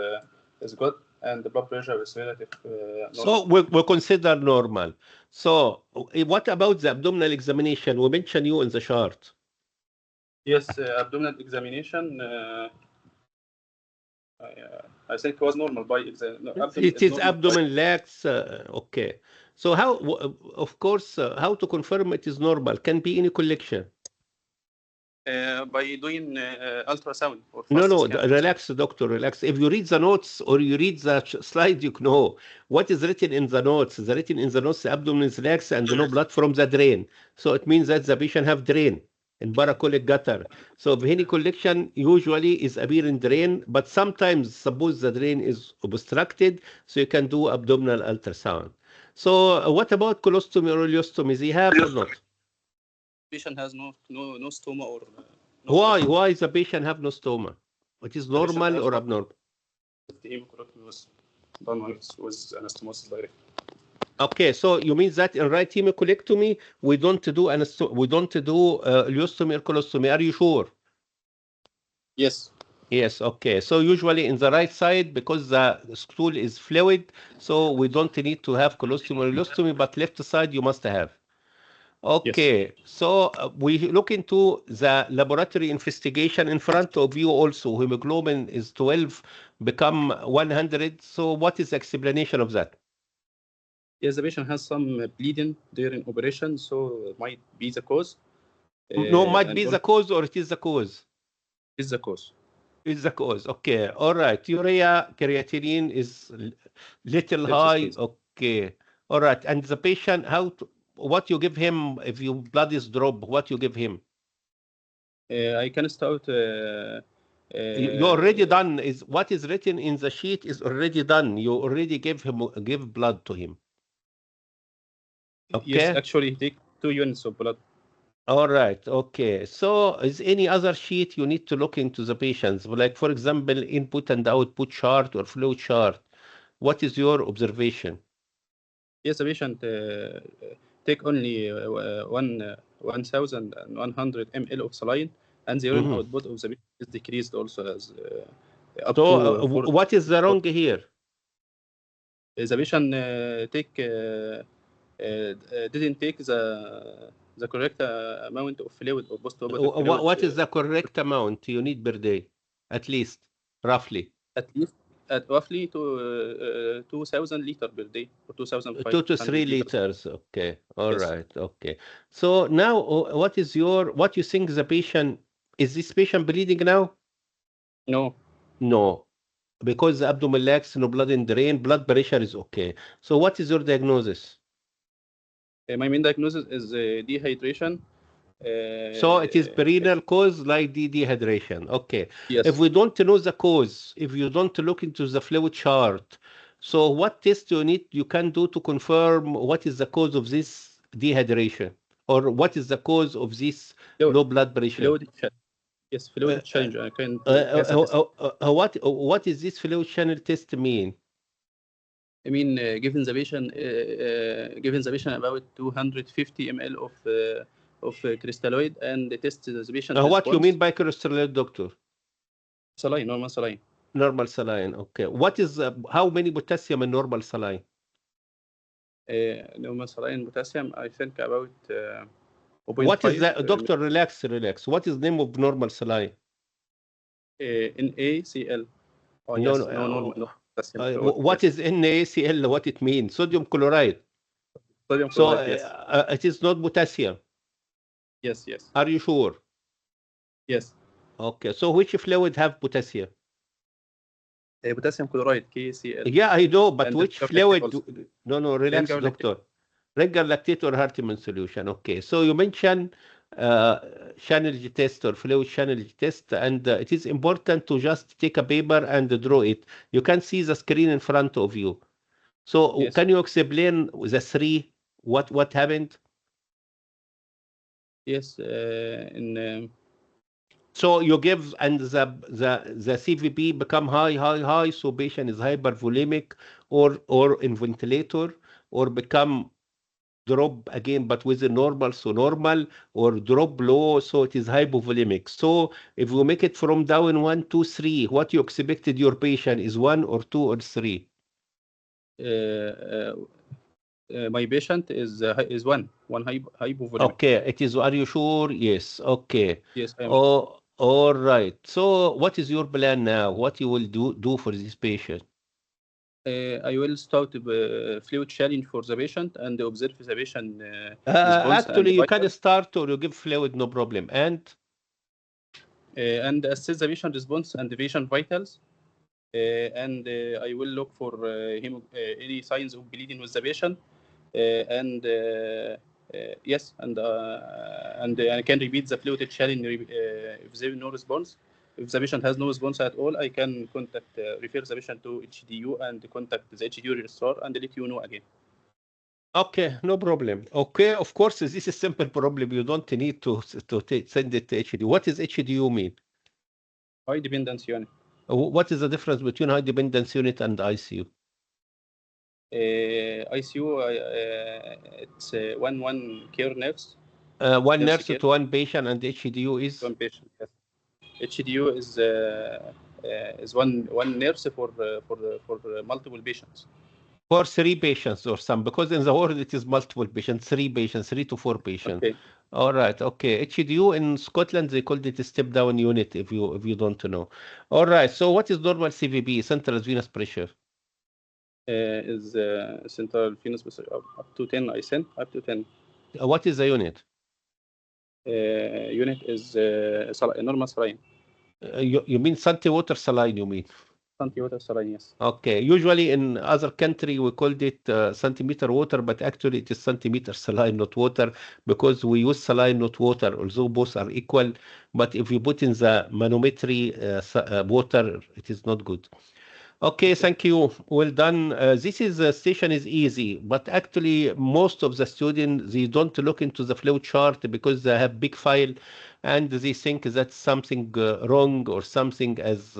good, and the blood pressure is relative So normal. we consider normal. So what about the abdominal examination? We mentioned you in the chart. Yes, abdominal examination. I think it was normal by exam. No, abdomen It is normal by, abdomen lax. Okay. So how, of course, how to confirm it is normal? Can be any collection. by doing ultrasound or No, fast no, scan. relax, doctor, relax. If you read the notes or you read the slide, you know what is written in the notes. The written in the notes, the abdomen is lax and no blood from the drain. So it means that the patient have drain in paracolic gutter. So any collection usually is appearing drain, but sometimes suppose the drain is obstructed, so you can do abdominal ultrasound. So what about colostomy or ileostomy? They have or not? Patient has no stoma or no Why? colic. Why the patient have no stoma? It is The patient normal has or no. abnormal? The hemicolectomy was done with anastomosis direct. Okay, so you mean that in right hemicolectomy we don't do ileostomy or colostomy? Are you sure? Yes. Yes. Okay. So usually in the right side because the stool is fluid, so we don't need to have colostomy or ileostomy, but left side you must have. Yes. Okay. So we look into the laboratory investigation in front of you also. Hemoglobin is 12, become 100. So what is the explanation of that? Yes, the patient has some bleeding during operation, so it might be the cause. No, might be And the also cause or it is the cause. is the cause. Is the cause. Okay. All right. Urea creatinine is little high. Okay. All right. And the patient, what you give him if your blood is drop? What you give him? I can start. You already done. Is what is written in the sheet is already done. You already give blood to him. Yes, Okay. actually, he take 2 units of blood. All right. Okay. So is any other sheet you need to look into the patients? Like for example, input and output chart or flow chart. What is your observation? Yes, the patient take only 1,100 ml of saline, and the urine Mhm. output of the patient is decreased also as up So to 4. what is the wrong here? The patient didn't take the correct amount of fluid or post-operative fluid. What is the correct amount you need per day, at least, roughly? At least at roughly to 2,000 liter per day or 2 to 3 2,500 liters. liters. Okay. All Yes. right. Okay. So now, what you think the patient, is this patient bleeding now? No. No, because the abdomen lax, no blood in drain, blood pressure is okay. So what is your diagnosis? My main diagnosis is dehydration. So it is perennial cause like dehydration. Okay. Yes. If we don't know the cause, if you don't look into the fluid chart, so what test you can do to confirm what is the cause of this dehydration or what is the cause of this Fluid, low blood pressure? fluid change. Yes, fluid change. I can guess it. What is this fluid channel test mean? I mean, given the patient about 250 ml of crystalloid, and test the patient What you response. mean by crystalloid, doctor? Saline, normal saline. Normal saline. Okay. What is how many potassium in normal saline? Normal saline potassium, I think about 0.5. What is that? Doctor, relax, relax. What is name of normal saline? NaCl. Oh, No, yes, no. no potassium. What is NaCl? What it means? Sodium chloride. Sodium So chloride, yes. it is not potassium. Yes, yes. Are you sure? Yes. Okay. So which fluid have potassium? Potassium chloride, KCl. Yeah, I know, but And which Ringer fluid? lactate No, relax, Ringer lactate. doctor. Ringer lactate or Hartmann solution. Okay. So you mentioned channel test or fluid channel test, and it is important to just take a paper and draw it. You can see the screen in front of you. So Yes. can you explain the three? What happened? Yes. In So you give and the CVP become high, so patient is hypervolemic or in ventilator or become drop again, but with a normal, so normal, or drop low, so it is hypovolemic. So if we make it from down 1, 2, 3, what you expected your patient is 1 or 2 or 3? My patient is one hypovolemic. Okay, it is. Are you sure? Yes. Okay. Yes, I am. Oh, all right. So what is your plan now? What you will do for this patient? I will start fluid challenge for the patient and observe the patient response Actually, you can vitals, start or you give fluid, no problem. and assess the patient response and the patient vitals. And I will look for any signs of bleeding with the patient. Yes, and I can repeat the fluid challenge if there is no response. If the patient has no response at all, I can refer the patient to HDU and contact the HDU registrar and let you know again. Okay, no problem. Okay, of course, this is simple problem. You don't need to send it to HDU. What does HDU mean? High dependence unit. What is the difference between high dependence unit and ICU? ICU, it's one care nurse. One nurse care. to one patient, and HDU is? One patient, yes. HDU is one nurse for multiple patients. For 3 patients or some, because in the world it is multiple patients, 3 patients, 3 to 4 patients. Okay. All right. Okay. HDU in Scotland they called it a step down unit. If you don't know. All right. So what is normal CVP? Central venous pressure. Is central venous pressure up to 10? I sent up to 10. What is the unit? Unit is normal saline. You mean centiwater saline? You mean? Centiwater saline, yes. Okay. Usually in other country we called it centimeter water, but actually it is centimeter saline, not water, because we use saline, not water, although both are equal. But if you put in the manometry water, it is not good. Okay, thank you. Well done. This is station is easy, but actually most of the students they don't look into the flow chart because they have big file, and they think that something wrong or something as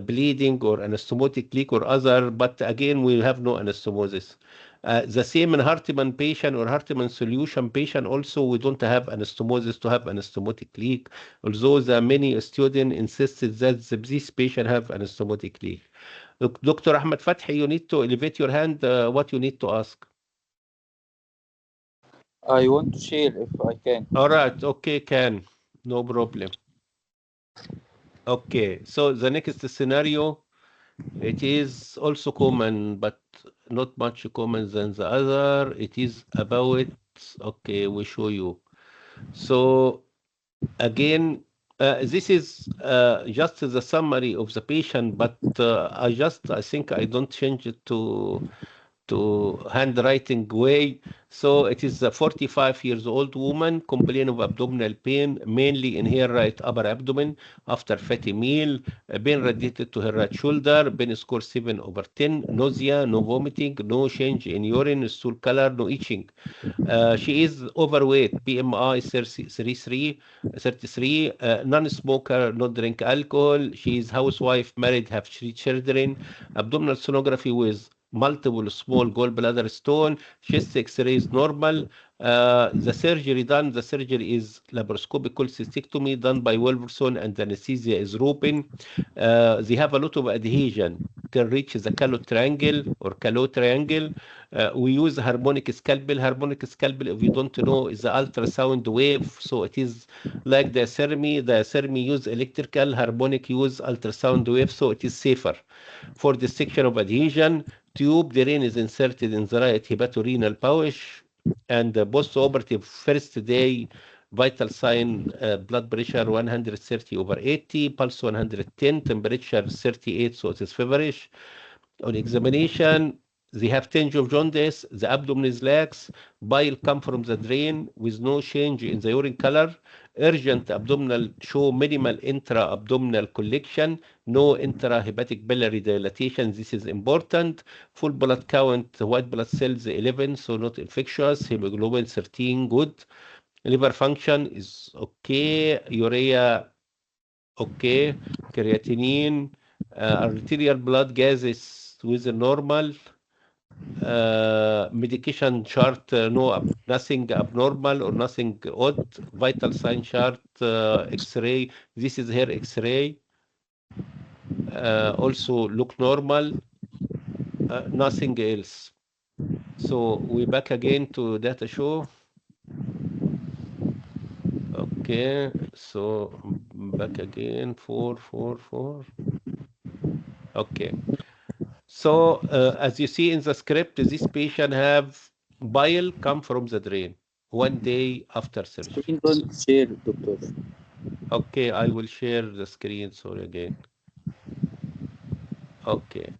bleeding or anastomotic leak or other. But again, we have no anastomosis. The same in Hartmann patient or Hartmann solution patient also we don't have anastomosis to have anastomotic leak, although the many students insisted that this patient have anastomotic leak. Dr. Ahmed Fathi, you need to elevate your hand. What you need to ask? I want to share if I can. All right. Okay, can. No problem. Okay. So the next scenario, it is also common, but not much common than the other. It is about, okay, we show you. So again, this is just the summary of the patient, but I think I don't change it to handwriting way. So it is a 45 years old woman complaining of abdominal pain, mainly in her right upper abdomen after fatty meal, pain radiated to her right shoulder, pain score 7/10, nausea, no vomiting, no change in urine, stool color, no itching. She is overweight, BMI 33, non-smoker, not drink alcohol. She is housewife, married, have 3 children. Abdominal sonography with multiple small gallbladder stone, chest X-ray is normal. The surgery is laparoscopic cholecystectomy done by Wilberson, and the anesthesia is roping. They have a lot of adhesion, can reach the calot triangle or calot triangle. We use harmonic scalpel. Harmonic scalpel, if you don't know, is the ultrasound wave. So it is like the CERMI. The CERMI use electrical, harmonic use ultrasound wave. So it is safer. For dissection of adhesion, tube drain is inserted in the right hepatorenal pouch, and the post-operative first day vital sign, blood pressure 130/80, pulse 110, temperature 38, so it is feverish. On examination, they have tinge of jaundice, the abdomen is lax, bile come from the drain with no change in the urine color, urgent abdominal show minimal intra-abdominal collection, no intrahepatic biliary dilatation, this is important, full blood count, white blood cells 11, so not infectious, hemoglobin 13, good, liver function is okay, urea okay, creatinine, arterial blood gases with a normal, medication chart, nothing abnormal or nothing odd. Vital sign chart, X-ray. This is her X-ray. Also look normal. Nothing else. So we back again to data show. Okay, so back again, 4. Okay. So as you see in the script, this patient have bile come from the drain 1 day after surgery. Screen don't share, doctor. Okay, I will share the screen. Sorry again. Okay.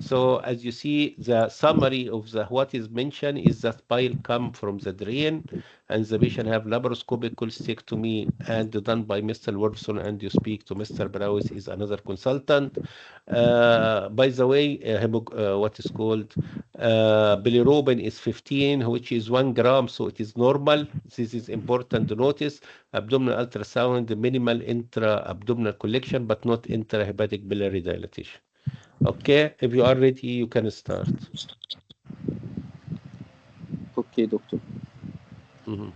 So as you see, the summary of the what is mentioned is that bile come from the drain, and the patient have laparoscopic cholecystectomy and done by Mr. Wolfson, and you speak to Mr. Browse is another consultant. By the way, what is called bilirubin is 15, which is 1 gram, so it is normal. This is important to notice. Abdominal ultrasound, minimal intra-abdominal collection, but not intrahepatic biliary dilatation. Okay, if you are ready, you can start. Okay, doctor. Mhm.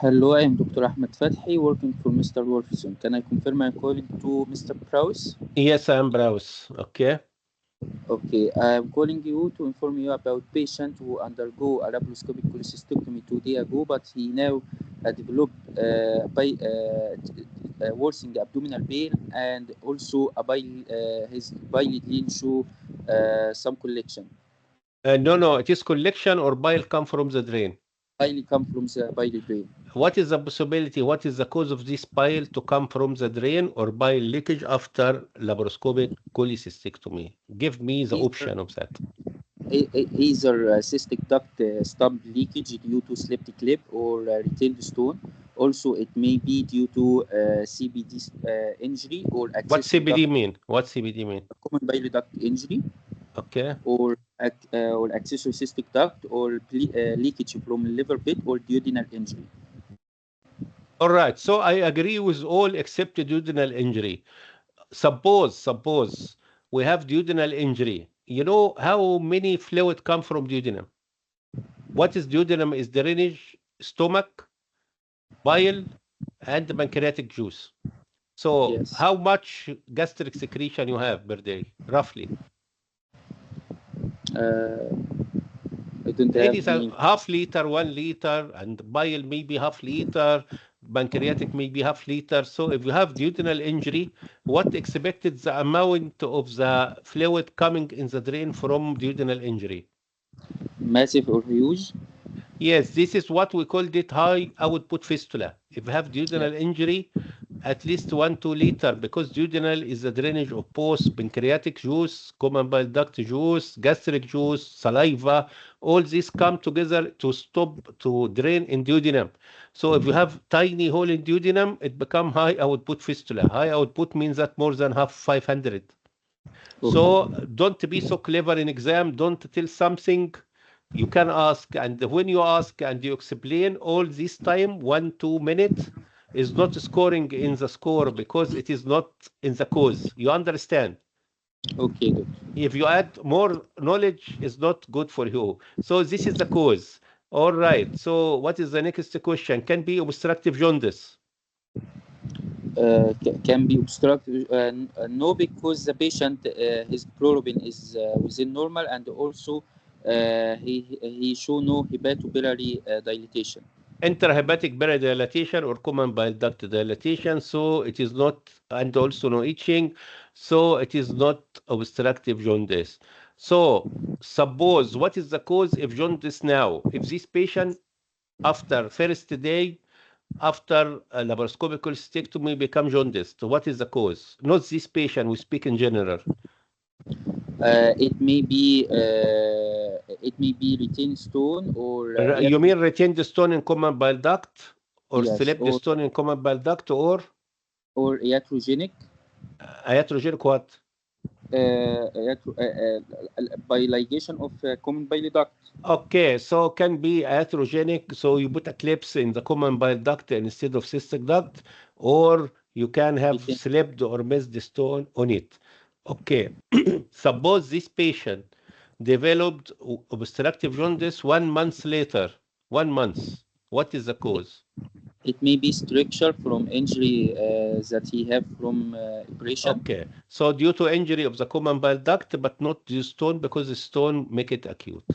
Hello, I am Dr. Ahmed Fathi, working for Mr. Wolfson. Can I confirm I'm calling to Mr. Prowse? Yes, I am Browse. Okay. Okay, I am calling you to inform you about patient who undergo a laparoscopic cholecystectomy 2 days ago, but he now developed worsening abdominal pain and also a his bile gene show some collection. No, it is collection or bile come from the drain. Bile come from the bile drain. What is the possibility? What is the cause of this bile to come from the drain or bile leakage after laparoscopic cholecystectomy? Give me the option of that. Either cystic duct stump leakage due to slept clip or retained stone. Also, it may be due to CBD injury or What accessory CBD mean? What CBD mean? common bile duct injury, Okay. or accessory cystic duct, or leakage from liver pit or duodenal injury. All right. So I agree with all except duodenal injury. Suppose we have duodenal injury. You know how many fluid come from duodenum? What is duodenum? Is drainage, stomach, bile, and pancreatic juice. So Yes. how much gastric secretion you have per day, roughly? I don't It have is a any. half liter, 1 liter, and bile maybe half liter, pancreatic maybe half liter. So if you have duodenal injury, what expected the amount of the fluid coming in the drain from duodenal injury? Massive or huge? Yes, this is what we called it high output fistula. If you have duodenal injury, at least 1-2 liter, because duodenal is the drainage of both pancreatic juice, common bile duct juice, gastric juice, saliva. All these come together to stop to drain in duodenum. So if you have tiny hole in duodenum, it become high output fistula. High output means that more than half 500. So don't be so clever in exam. Don't tell something. You can ask, and when you ask and you explain all this time, 1-2 minutes is not scoring in the score because it is not in the cause. You understand? Okay, doctor. If you add more knowledge, it's not good for you. So this is the cause. All right. So what is the next question? Can be obstructive jaundice. Can be obstructive. No, because the patient his bilirubin is within normal, and also he show no hepatobiliary dilatation. Intrahepatic biliary dilatation or common bile duct dilatation, so it is not, and also no itching, so it is not obstructive jaundice. So suppose what is the cause of jaundice now? If this patient after first day after laparoscopic cholecystectomy become jaundiced, what is the cause? Not this patient, we speak in general. It may be retained stone or You mean retained stone in common bile duct or yes, slipped stone in common bile duct or iatrogenic. iatrogenic what? By ligation of common bile duct. Okay, so can be iatrogenic, so you put a clips in the common bile duct instead of cystic duct, or you can have slipped or missed stone on it. Okay, suppose this patient developed obstructive jaundice 1 month later. 1 month. What is the cause? It may be structure from injury that he have from operation. Okay, so due to injury of the common bile duct, but not the stone, because the stone make it acute.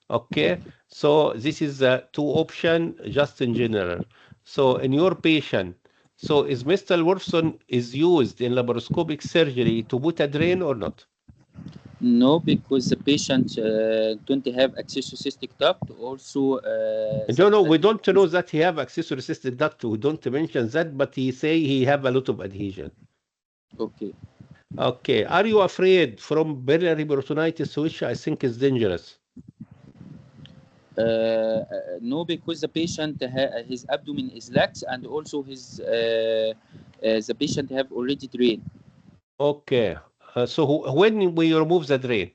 Okay, so this is the 2 option just in general. So in your patient, so is Mr. Wolfson is used in laparoscopic surgery to put a drain or not? No, because the patient don't have access to cystic duct. Also, No, we don't know that he have access to cystic duct. We don't mention that, but he say he have a lot of adhesion. Okay. Okay, are you afraid from biliary peritonitis, which I think is dangerous? No, because the patient his abdomen is lax, and also his the patient have already drain. Okay, so when we remove the drain?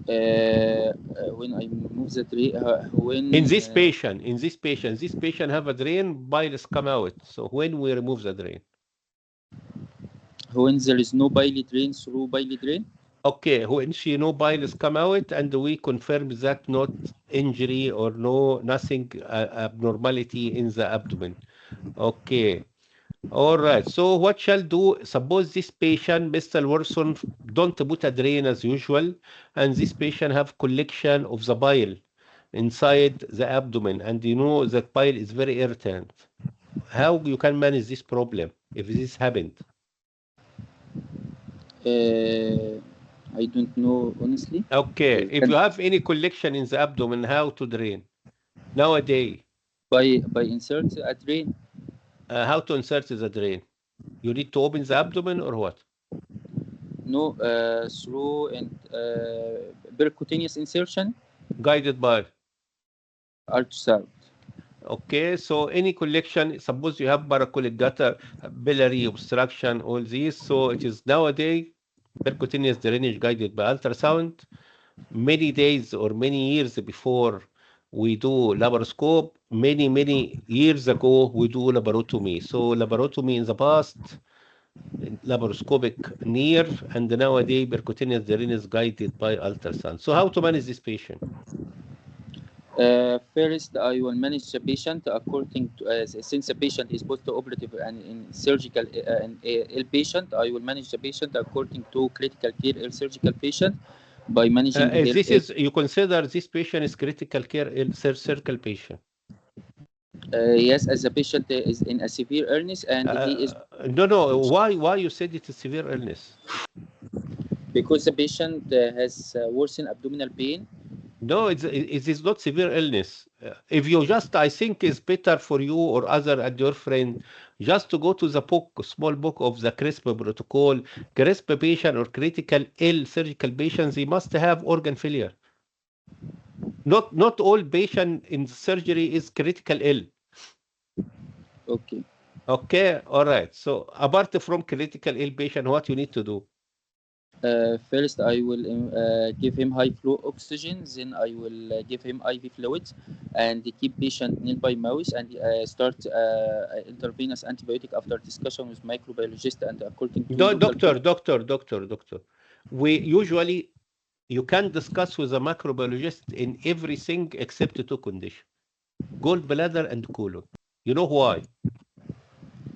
When I remove the drain, when In this patient have a drain, biles come out. So when we remove the drain? when there is no bile drain through bile drain. Okay, when she no biles come out, and we confirm that not injury or nothing abnormality in the abdomen. Okay. All right. So what shall do? Suppose this patient, Mr. Wilson, don't put a drain as usual, and this patient have collection of the bile inside the abdomen, and you know that bile is very irritant. How you can manage this problem if this happened? I don't know honestly. Okay. If you have any collection in the abdomen, how to drain? Nowadays, By insert a drain. how to insert the drain? You need to open the abdomen or what? No, through and percutaneous insertion. Guided by Ultrasound. Okay, so any collection, suppose you have paracolic gutter, biliary obstruction, all these. So it is nowadays percutaneous drainage guided by ultrasound. Many days or many years before we do laparoscope, many years ago we do laparotomy. So laparotomy in the past, laparoscopic near, and nowadays percutaneous drainage guided by ultrasound. So how to manage this patient? First, I will manage the patient according to since the patient is post-operative and in surgical and ill patient, I will manage the patient according to critical care ill surgical patient by managing. This is you consider this patient is critical care ill surgical patient. Yes, as the patient is in a severe illness and he is. No. Why you said it is severe illness? Because the patient has worsened abdominal pain. No, it is not severe illness. If you just, I think it's better for you or other and your friend just to go to the book, small book of the CRISP protocol. CRISP patient or critical ill surgical patients, they must have organ failure. Not all patient in surgery is critical ill. Okay. Okay, all right. So apart from critical ill patient, what you need to do? First, I will give him high flow oxygen. Then I will give him IV fluids and keep patient nearby mouse and start intravenous antibiotic after discussion with microbiologist and according to Doctor. We usually you can discuss with a microbiologist in everything except 2 conditions: gallbladder and colon. You know why?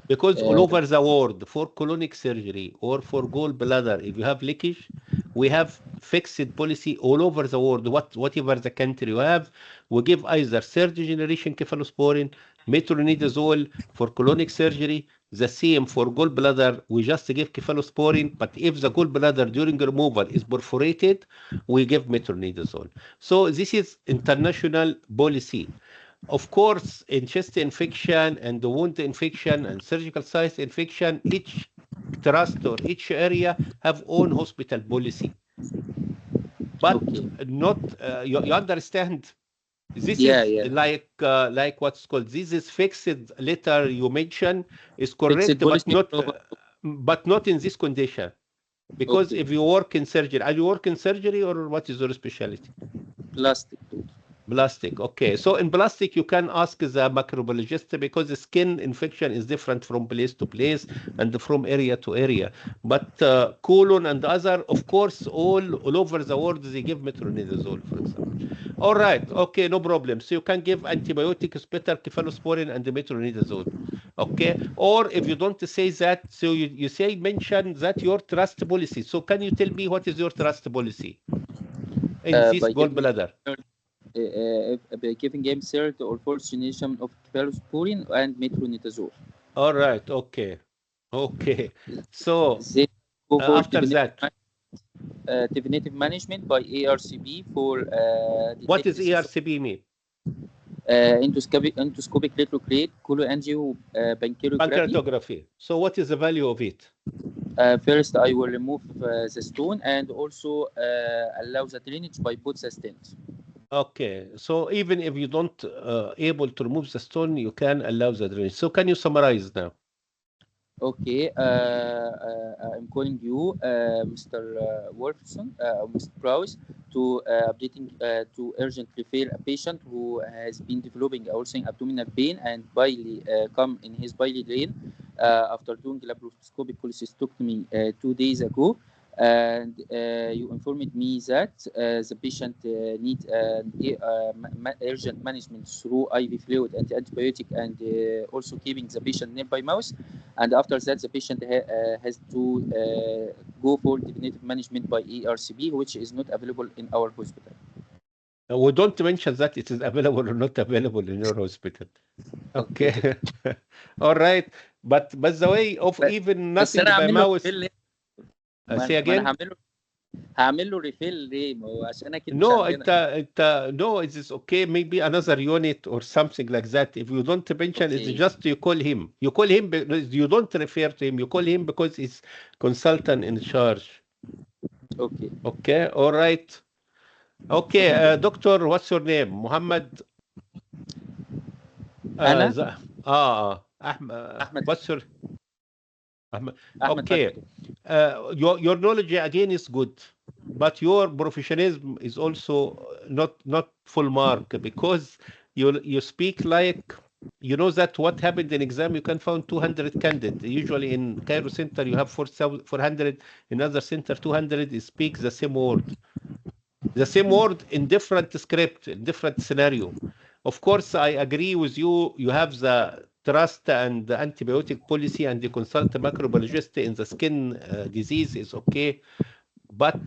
Because all over the world, for colonic surgery or for gallbladder, if you have leakage, we have fixed policy all over the world. Whatever the country you have, we give either third generation cephalosporin, metronidazole for colonic surgery. The same for gallbladder, we just give cephalosporin. But if the gallbladder during removal is perforated, we give metronidazole. So this is international policy. Of course, in chest infection and the wound infection and surgical site infection, each trust or each area have own hospital policy. But not, you understand? This is like what's called, this is fixed letter you mentioned is correct, but not in this condition. Because if you work in surgery, are you work in surgery or what is your specialty? Plastic. Plastic. Okay. So in plastic, you can ask the microbiologist because the skin infection is different from place to place and from area to area. But colon and other, of course, all over the world, they give metronidazole, for example. All right. Okay. No problem. So you can give antibiotics, better cephalosporin and metronidazole. Okay. Or if you don't say that, so you say mention that your trust policy. So can you tell me what is your trust policy in this By giving gallbladder? by giving him third or fourth generation of cephalosporin and metronidazole. All right. Okay. Okay. So Then go for after that, definitive management by ARCB for what is detecting ERCP mean? endoscopic retrograde coloangio pancreography. Pancreatography. So what is the value of it? First, I will remove the stone and also allow the drainage by both the stents. Okay. So even if you don't able to remove the stone, you can allow the drainage. So can you summarize now? Okay, I'm calling you, Mr. Wolfson, Mr. Prowse, to updating to urgent refer a patient who has been developing also abdominal pain and bile come in his bile drain after doing laparoscopic cholecystectomy 2 days ago. And you informed me that the patient needs urgent management through IV fluid and antibiotic and also keeping the patient nearby mouth. And after that, the patient has to go for definitive management by ERCB, which is not available in our hospital. We don't mention that it is available or not available in your hospital. Okay. All right. But by the way of even nothing by mouse. Say again. هعمل له ريفيل ليه؟ ما هو عشان اكيد مش No, عندنا. no, it is okay. Maybe another unit or something like that. If you don't mention, it's Okay. just you call him. You call him, you don't refer to him. You call him because he's consultant in charge. Okay. Okay, all right. Okay, doctor, what's your name? Muhammad? أنا Ahmed. What's your Ahmed? أحمد Okay. فتحي. Your knowledge again is good, but your professionalism is also not full mark because you speak like you know that what happened in exam you can find 200 candidate. Usually in Cairo Center you have 400, in other center 200 speak the same word. The same word in different script, in different scenario. Of course, I agree with you. You have the trust and the antibiotic policy and the consult microbiologist in the skin disease is okay. But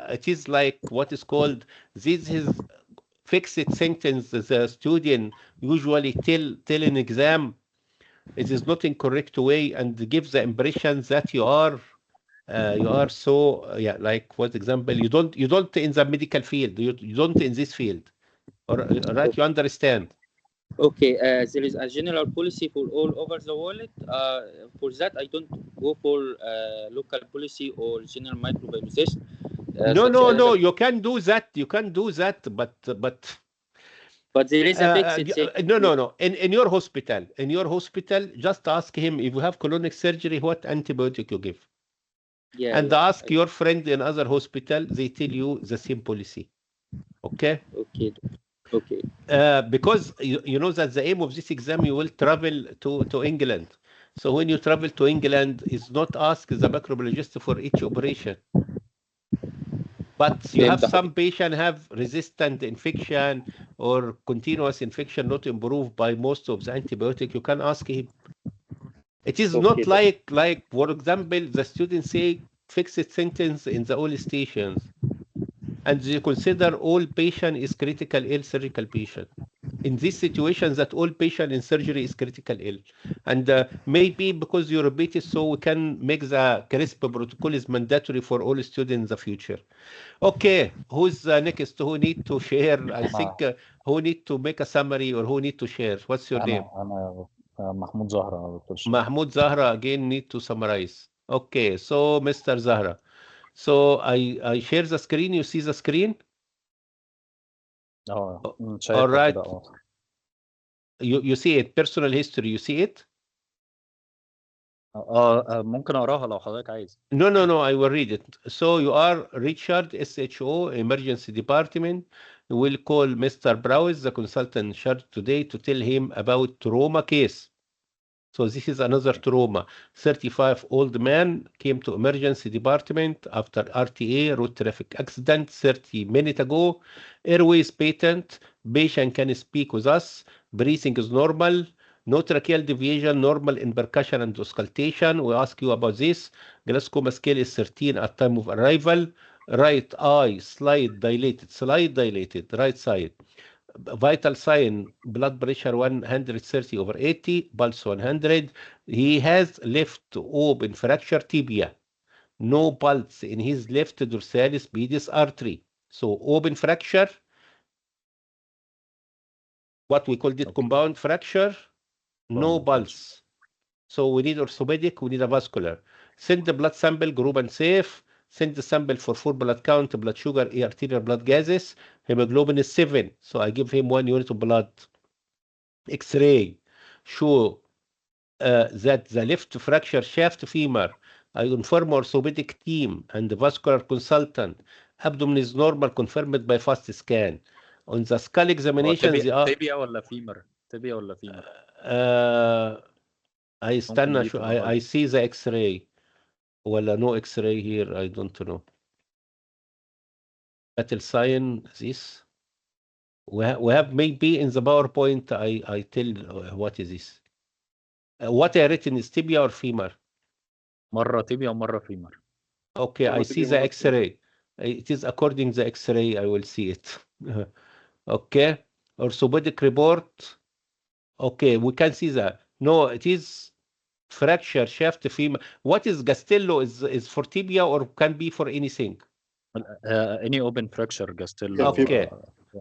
it is like what is called, this is fixed sentence. The student usually tell an exam, it is not in correct way and gives the impression that you are so yeah, like what example, you don't in the medical field, you don't in this field, or right, you understand? Okay, there is a general policy for all over the world. For that, I don't go for local policy or general microbiologist. No, you can do that, But there is a fixed no, in your hospital just ask him if you have colonic surgery what antibiotic you give. Yeah, And ask your friend in other hospital, they tell you the same policy. Okay? Okay. Because you know that the aim of this exam, you will travel to England. So when you travel to England, is not ask the microbiologist for each operation. But you have some patient have resistant infection or continuous infection not improved by most of the antibiotic. You can ask him. It is not like for example, the students say fixed sentence in the all stations, and they consider all patient is critical ill surgical patient. In this situation, that all patient in surgery is critical ill, and maybe because you repeat it, so we can make the CRISP protocol is mandatory for all students in the future. Okay, who's next? Who need to share? I think who need to make a summary or who need to share? What's your name? أنا محمود زهرة دكتور شريف. Mahmoud Zahra again need to summarize. Okay, so Mr. Zahra. So I share the screen. You see the screen? All right. You see it. Personal history. You see it? ممكن اقراها لو حضرتك عايز. No, I will read it. So you are Richard, SHO, Emergency Department. We'll call Mr. Browse, the consultant in charge today, to tell him about trauma case. So this is another trauma. 35-old man came to emergency department after RTA, road traffic accident, 30 minutes ago. Airways patent. Patient can speak with us. Breathing is normal. No tracheal deviation, normal in percussion and auscultation. We ask you about this. Glasgow scale is 13 at time of arrival. Right eye, slide dilated, right side. Vital sign, blood pressure 130/80, pulse 100. He has left open fracture tibia. No pulse in his left dorsalis pedis artery. So open fracture, what we call it compound fracture, no pulse. So we need orthopedic, we need a vascular. Send the blood sample, group and safe. Send the sample for full blood count, blood sugar, arterial blood gases. Hemoglobin is 7. So I give him 1 unit of blood. X-ray show that the left fracture shaft femur. I inform orthopedic team and the vascular consultant. Abdomen is normal, confirmed by fast scan. On the skull examination, tibia ولا femur؟ tibia ولا femur؟ استنى شو I see the X-ray ولا no X-ray here, I don't know. Battle sign this. We have maybe in the PowerPoint I tell what is this. What I written is tibia or femur? مرة tibia ومرة femur. Okay, I see the X-ray. It is according to the X-ray, I will see it. Okay, orthopedic report. Okay, we can see that. No, it is fracture shaft femur. What is Gastello is for tibia or can be for anything? Any open fracture Gastello. Okay.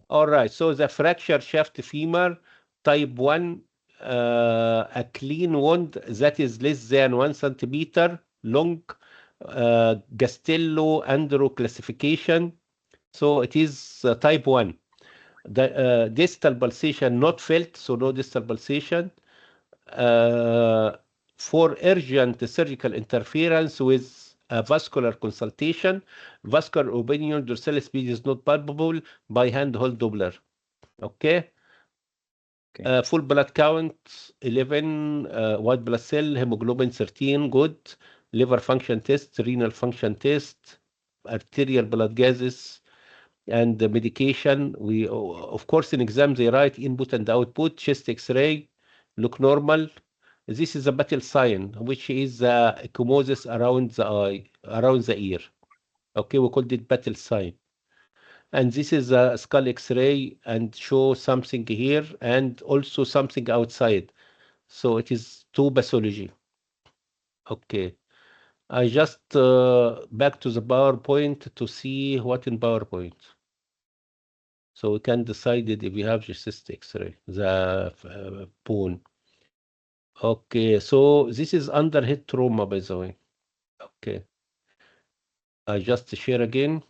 All right. So the fracture shaft femur type 1, a clean wound that is less than 1 centimeter long, Gastello Andro classification. So it is type 1. The distal pulsation not felt, so no distal pulsation. For urgent surgical interference with a vascular consultation, vascular opinion, dorsalis pedis is not palpable by handhold Doppler. Okay. Full blood count 11, white blood cell, hemoglobin 13, good. Liver function test, renal function test, arterial blood gases, and the medication. We, of course, in exam they write input and output, chest X-ray, look normal. This is a battle sign, which is ecchymosis around the eye, around the ear. Okay, we called it battle sign. And this is a skull X-ray and show something here and also something outside. So it is two pathology. Okay. I just back to the PowerPoint to see what in PowerPoint. So we can decide if we have just X-ray, the bone. Okay, so this is under head trauma, by the way. Okay. I just share again.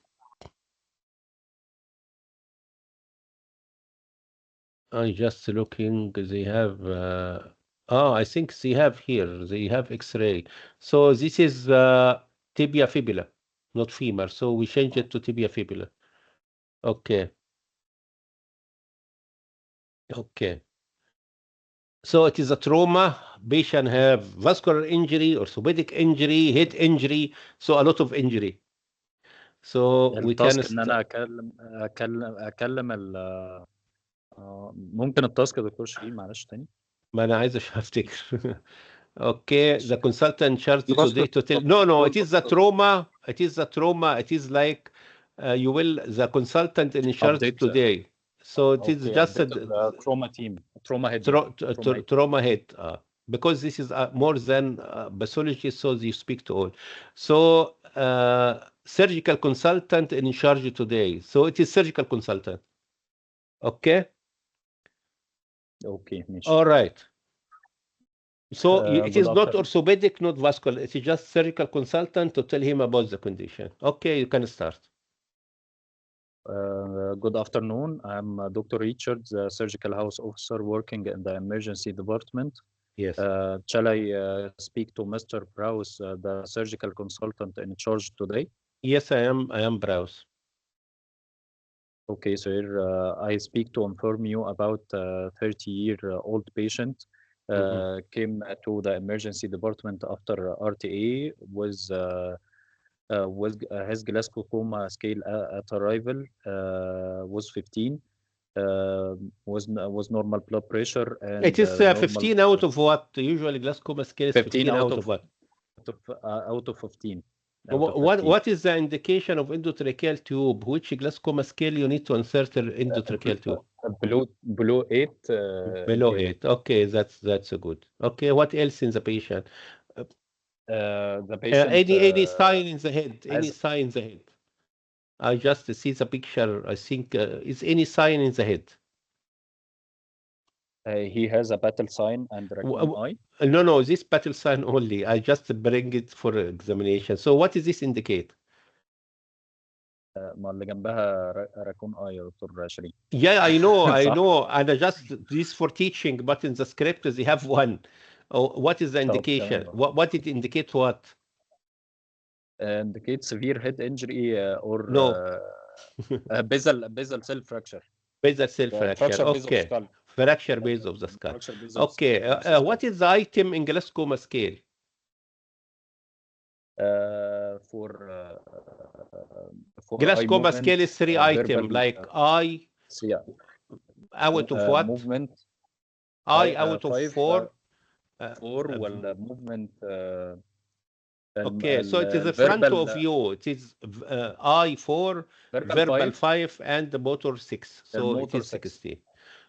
I just looking, they have, I think they have here, they have X-ray. So this is tibia fibula, not femur. So we change it to tibia fibula. Okay. Okay. So it is a trauma. Patient have vascular injury, orthopedic injury, head injury. So a lot of injury. So we can. ان انا اكلم ممكن التاسك يا دكتور شيرين معلش تاني؟ ما انا عايز افتكر. Okay, the consultant charged today to tell. No, it is the trauma. It is the trauma. It is like you will the consultant in charge today. So it is just a trauma team, trauma head. Trauma head. Because this is more than pathology, so you speak to all. So surgical consultant in charge today. So it is surgical consultant. Okay. Okay. All right. So it is not orthopedic, not vascular. It is just surgical consultant to tell him about the condition. Okay, you can start. Good afternoon. I'm Dr. Richard, the surgical house officer working in the emergency department. Yes. Shall I speak to Mr. Browse, the surgical consultant in charge today? Yes, I am Browse. Okay, sir. I speak to inform you about a 30-year-old patient came to the emergency department after RTA with his Glasgow coma scale at arrival was 15. Was normal blood pressure and It is 15 out of what? Usually glaucoma scale is 15 out of what? Out of 15. What is the indication of endotracheal tube? Which glaucoma scale you need to insert an endotracheal tube? Below 8. Below 8. Okay, that's a good. Okay, what else in the patient? The patient Any sign in the head? Any sign in the head? I just see the picture. I think is any sign in the head? He has a battle sign and raccoon eye. No, this battle sign only. I just bring it for examination. So what does this indicate? ما اللي جنبها raccoon eye يا دكتور شيرين. Yeah, I know. And I just this for teaching, but in the script they have one. Oh, what is the indication? What it indicate? What? Indicate severe head injury or No. basal cell fracture. Basal cell fracture. Okay. Fracture base of the skull. Okay. What is the item in glaucoma scale? For glaucoma scale is 3 items like eye. Out of what? Movement. Eye out of 4. 4 ولا movement. Okay, so it is the front of you. It is eye 4, verbal 5, and the motor 6. So it is 60.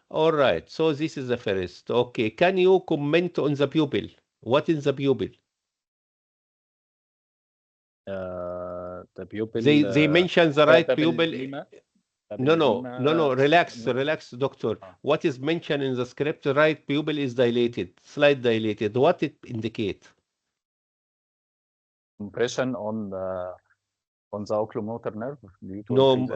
All right. So this is the first. Okay. Can you comment on the pupil? What is the pupil? The pupil. They mention the right pupil. No. Relax, doctor. What is mentioned in the script? Right pupil is dilated, slight dilated. What it indicate? Compression on the oculomotor nerve. No,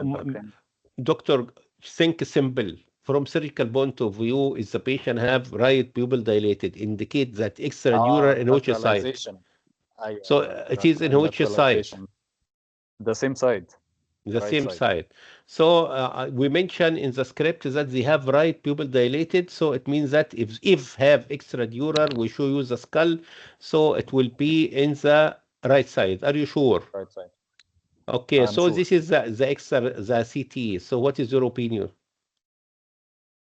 doctor, think simple. From surgical point of view, is the patient have right pupil dilated? Indicate that extradural in which side? So it is in which side? The same side. The right same side. So we mentioned in the script that they have right pupil dilated. So it means that if have extradural, we show you the skull. So it will be in the right side. Are you sure? Right side. Okay, I'm so sure. This is the CT. So what is your opinion?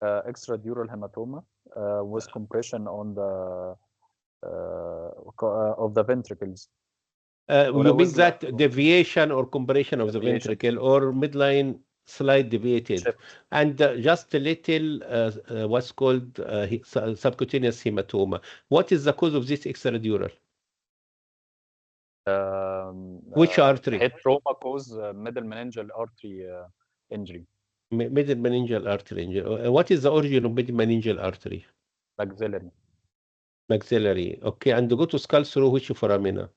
Extradural hematoma with compression on the of the ventricles. You mean that deviation or compression of the ventricle or midline slight deviated, and just a little what's called subcutaneous hematoma. What is the cause of this extradural? Which artery? Head trauma cause middle meningeal artery injury. Middle meningeal artery injury. What is the origin of middle meningeal artery? Maxillary. Maxillary. Okay, and go to skull through which foramina?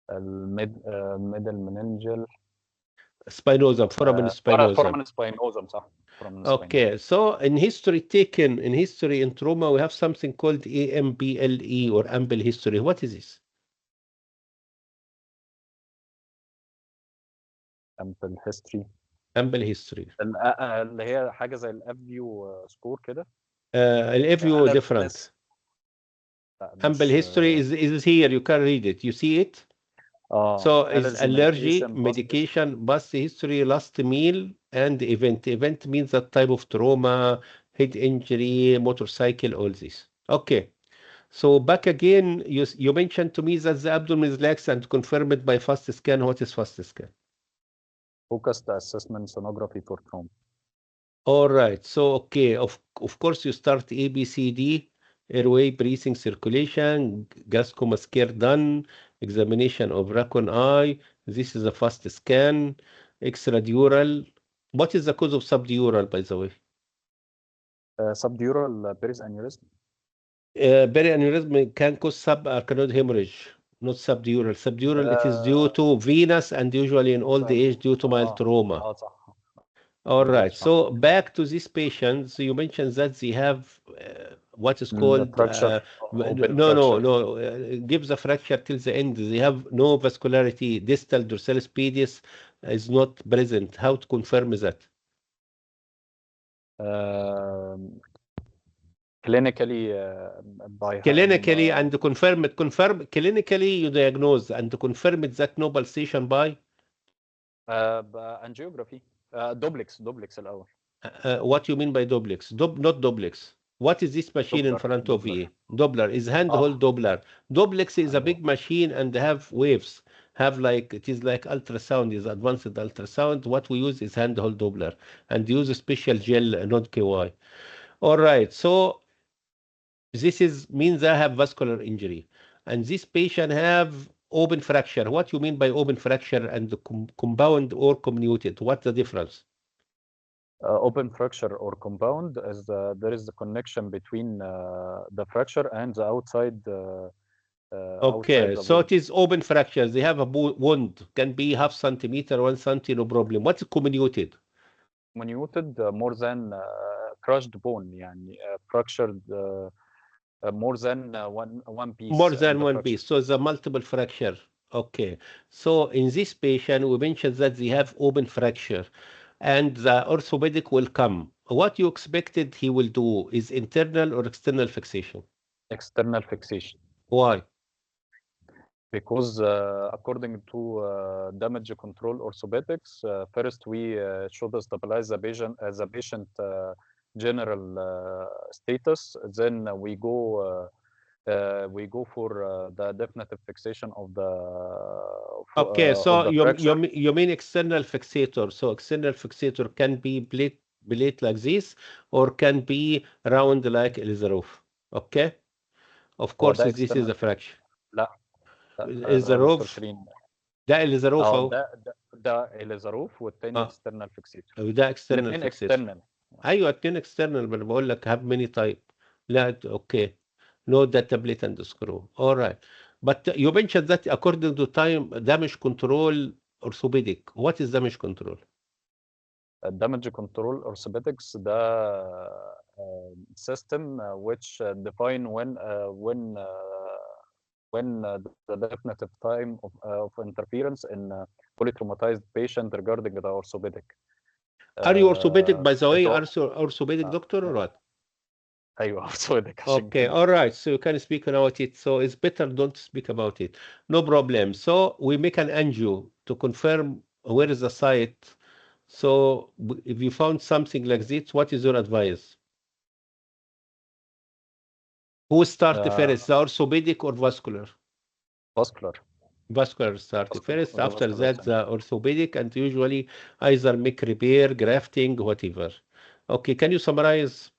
middle meningeal spinosum, foramen spinosum. Foramen spinosum, صح. Okay, so in history in trauma, we have something called AMBLE or ample history. What is this? ample history. ample history. اللي هي حاجة زي الافيو سكور كده. الافيو different. ample history is here. You can read it. You see it? So it's allergy, medication, past history, last meal, and event. Event means that type of trauma, head injury, motorcycle, all this. Okay. So back again, you mentioned to me that the abdomen is lax and confirmed by fast scan. What is fast scan? Focused assessment sonography for trauma. All right. So, okay. Of course, you start ABCD, airway, breathing, circulation, glaucoma scare done, examination of raccoon eye. This is a fast scan, extradural. What is the cause of subdural, by the way? Subdural perianeurysm. Perianeurysm can cause subarachnoid hemorrhage, not subdural. Subdural, it is due to venous and usually in old age due to mild trauma. All right. So back to these patients, you mentioned that they have what is called fracture, open no, fracture. give the fracture till the end. They have no vascularity. Distal dorsalis pedis is not present. How to confirm that? Clinically, by Clinically and confirm it. Clinically you diagnose and confirm it that no pulsation by angiography. دوبلكس الأول. what you mean by duplex? Not duplex. What is this machine in front of you? Doppler is handheld Doppler. Duplex is a big machine and have waves. Have like it is like ultrasound, is advanced ultrasound. What we use is handheld Doppler and use a special gel, not KY. All right, so this is means I have vascular injury, and this patient have open fracture. What you mean by open fracture and compound or comminuted? What's the difference? Open fracture or compound is there is a connection between the fracture and the outside. Okay, outside the so wound. it is open fractures. They have a wound, can be half centimeter, 1 centimeter, no problem. What's comminuted? Comminuted more than crushed bone, يعني fractured more than one piece. More than one piece. So the multiple fracture. Okay. So in this patient, we mentioned that they have open fracture and the orthopedic will come. What you expected he will do is internal or external fixation? External fixation. Why? Because according to damage control orthopedics, first we should stabilize the patient general status. Then we go for the definitive fixation of the. Okay, so of the you mean external fixator. So external fixator can be plate like this, or can be round like Elizarov. Okay. Of course, this is a fraction. لا Elizarov. ده Elizarov اهو. ده Elizarov والتاني external fixator. وده external الاثنين fixator. external. ايوه اتنين external. ما بقول لك have many type. لا اوكي. No data plate and screw. All right. But you mentioned that according to time damage control orthopedic. What is damage control? Damage control orthopedics the system which define when the definitive time of interference in polytraumatized patient regarding the orthopedic. Are you orthopedic by the way? Are you orthopedic doctor or what? أيوة orthopedic. Okay, all right. So you can speak about it. So it's better don't speak about it. No problem. So we make an angio to confirm where is the site. So if you found something like this, what is your advice? Who start first, the orthopedic or vascular? Vascular. Vascular start first. After that, the orthopedic, and usually either make repair, grafting, whatever. Okay, can you summarize?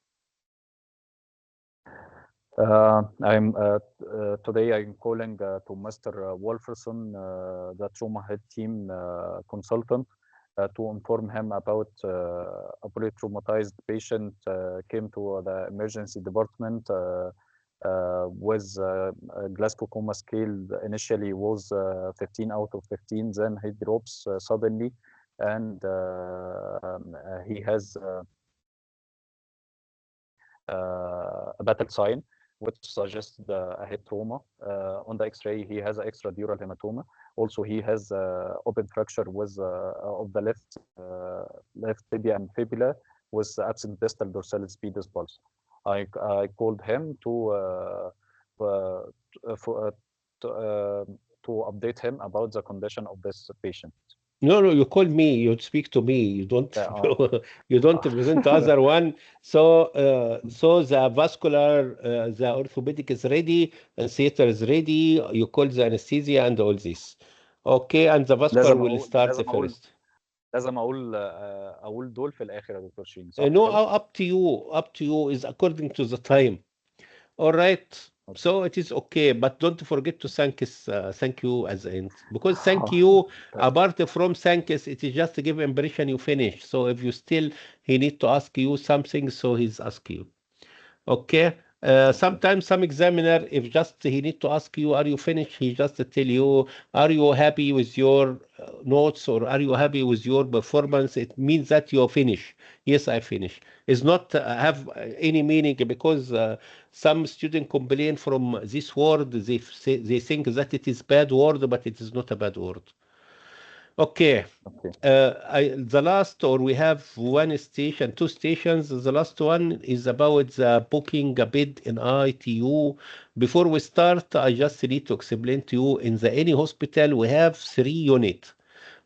Today I'm calling to Mr. Wolferson, the trauma head team consultant, to inform him about a polytraumatized patient came to the emergency department with Glasgow coma scale. Initially was 15 out of 15, then he drops suddenly, and he has a battle sign which suggests a head trauma. On the X-ray, he has an extradural hematoma. Also, he has open fracture with of the left tibia and fibula with absent distal dorsalis pedis pulse. I called him to update him about the condition of this patient. No, you call me. You speak to me. You don't. You don't present other one. So, so the vascular, the orthopedic is ready, and theater is ready. You call the anesthesia and all this. Okay, and the vascular will start first. لازم اقول دول في الاخر يا دكتور شيرين صح؟ No, up to you. Up to you is according to the time. All right. Okay. So it is okay, but don't forget to thank you as end, because thank you apart from thank us, it is just to give impression you finish. So if you still he need to ask you something, so he's ask you. Okay. Sometimes some examiner, if just he need to ask you, are you finished? He just tell you, are you happy with your notes or are you happy with your performance? It means that you're finished. Yes, I finish. It's not have any meaning because some student complain from this word. They think that it is bad word, but it is not a bad word. Okay. Okay. The last, or we have one station, two stations. The last one is about the booking a bed in ITU. Before we start, I just need to explain to you, in the any hospital, we have 3 units.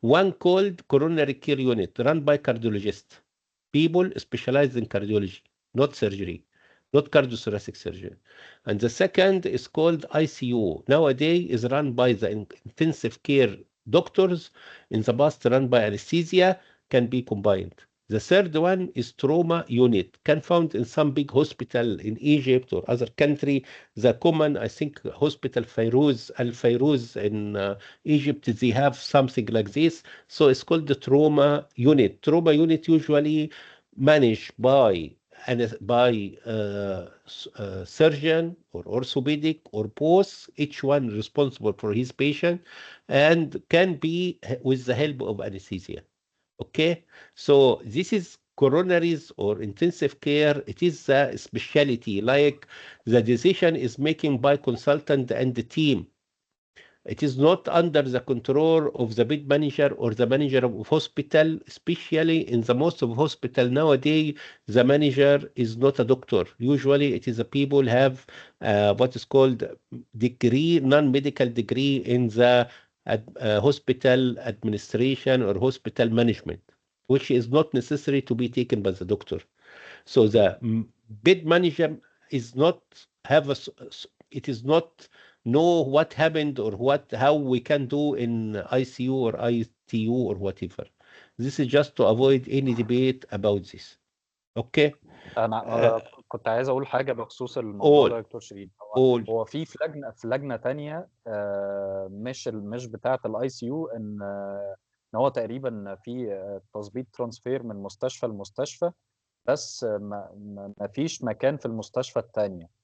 One called coronary care unit, run by cardiologists. People specialized in cardiology, not surgery, not cardiothoracic surgery. And the second is called ICU. Nowadays is run by the intensive care doctors. In the past, run by anesthesia, can be combined. The third one is trauma unit, can found in some big hospital in Egypt or other country. The common, I think, hospital Al Fairuz in Egypt, they have something like this. So it's called the trauma unit. Trauma unit usually managed by surgeon or orthopedic or both, each one responsible for his patient, and can be with the help of anesthesia. Okay, so this is coronaries or intensive care. It is a specialty, like the decision is making by consultant and the team. It is not under the control of the bed manager or the manager of hospital, especially in the most of hospital nowadays. The manager is not a doctor. Usually it is a people have what is called degree, non-medical degree in the hospital administration or hospital management, which is not necessary to be taken by the doctor. So the bed manager is not have it is not know what happened or how we can do in ICU or ITU or whatever. This is just to avoid any debate about this. Okay. انا كنت عايز اقول حاجه بخصوص الموضوع ده يا دكتور شيرين. هو في لجنه تانية مش بتاعه الاي سي يو، ان هو تقريبا في تظبيط ترانسفير من مستشفى لمستشفى، بس ما فيش مكان في المستشفى الثانيه،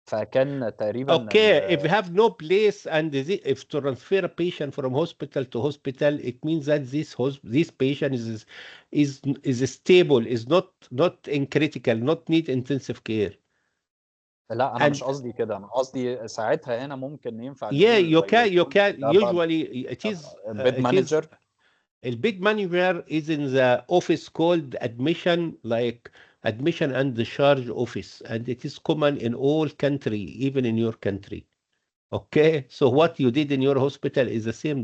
فكان تقريبا Okay, if you have no place and if to transfer a patient from hospital to hospital, it means that this patient is stable, is not in critical, not need intensive care. لا انا مش قصدي كده، انا قصدي ساعتها هنا ممكن ينفع Yeah, نقول you can usually it is bed manager. A big manager is in the office called admission and discharge office, and it is common in all country, even in your country. Okay, so what you did in your hospital is the same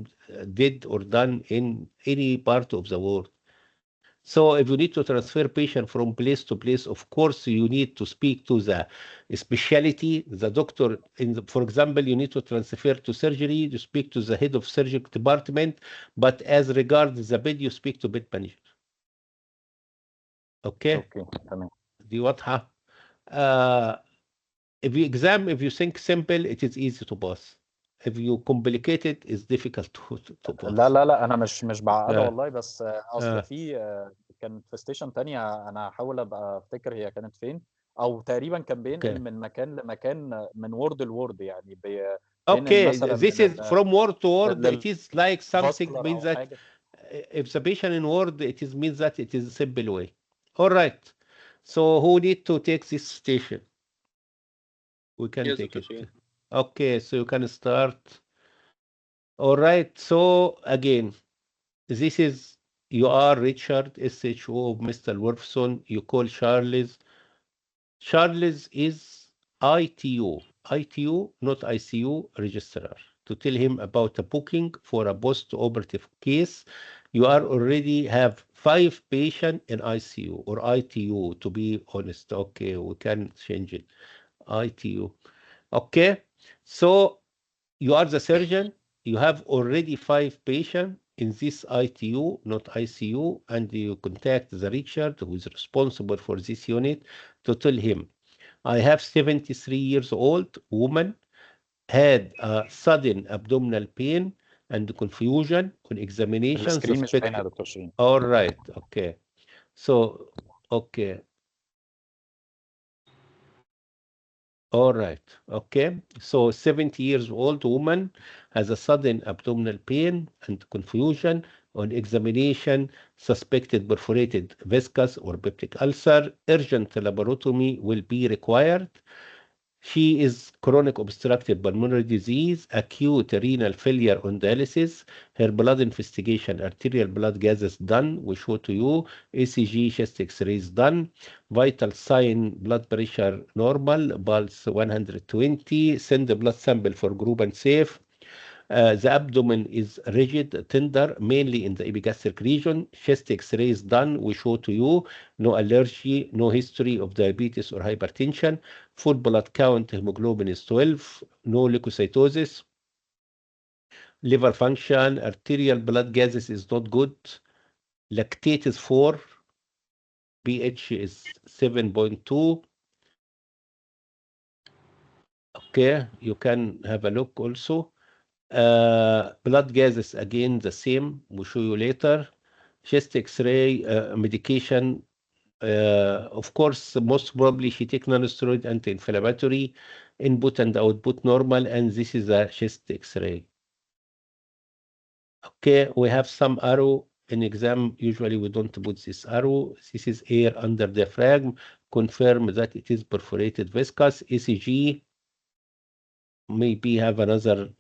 did or done in any part of the world. So if you need to transfer patient from place to place, of course you need to speak to the specialty, the doctor. For example, you need to transfer to surgery, you speak to the head of surgical department, but as regards the bed, you speak to bed manager. Okay. Okay, تمام. دي واضحة. If you think simple, it is easy to pass. If you complicate it, it's difficult to pass. لا انا مش بعقدها والله، بس اصل في كانت في ستيشن تانية، انا هحاول ابقى افتكر هي كانت فين، او تقريبا كان بينقل من مكان لمكان، من وورد لوورد يعني. Okay, this is from word to word. It is like something means that if the patient in word, it is means that it is a simple way. All right. So who need to take this station? We can take it. Okay, so you can start. All right. So again, this is you are Richard, SHO of Mr. Wolfson. You call Charles. Charles is ITU, not ICU registrar. To tell him about a booking for a post-operative case. You are already have 5 patients in ICU or ITU, to be honest. Okay, we can change it. ITU. Okay, so you are the surgeon. You have already 5 patients in this ITU, not ICU, and you contact the Richard, who is responsible for this unit, to tell him, I have 73 years old woman, had a sudden abdominal pain and confusion on examination. All right, okay. So, okay. All right. Okay. So 70 years old woman has a sudden abdominal pain and confusion. On examination, suspected perforated viscous or peptic ulcer. Urgent laparotomy will be required. She is chronic obstructive pulmonary disease, acute renal failure on dialysis. Her blood investigation, arterial blood gases done, we show to you. ECG, chest X-rays done. Vital sign, blood pressure normal, pulse 120. Send the blood sample for group and safe. The abdomen is rigid, tender, mainly in the epigastric region. Chest X-rays done, we show to you. No allergy, no history of diabetes or hypertension. Full blood count, hemoglobin is 12. No leukocytosis. Liver function, arterial blood gases is not good. Lactate is 4. pH is 7.2. Okay, you can have a look also. Blood gases, again, the same. We'll show you later. Chest X-ray, medication. Of course, most probably she take non-steroid anti-inflammatory, input and output normal, and this is a chest X-ray. Okay, we have some arrow in exam. Usually we don't put this arrow. This is air under diaphragm. Confirm that it is perforated viscous. ECG, maybe have another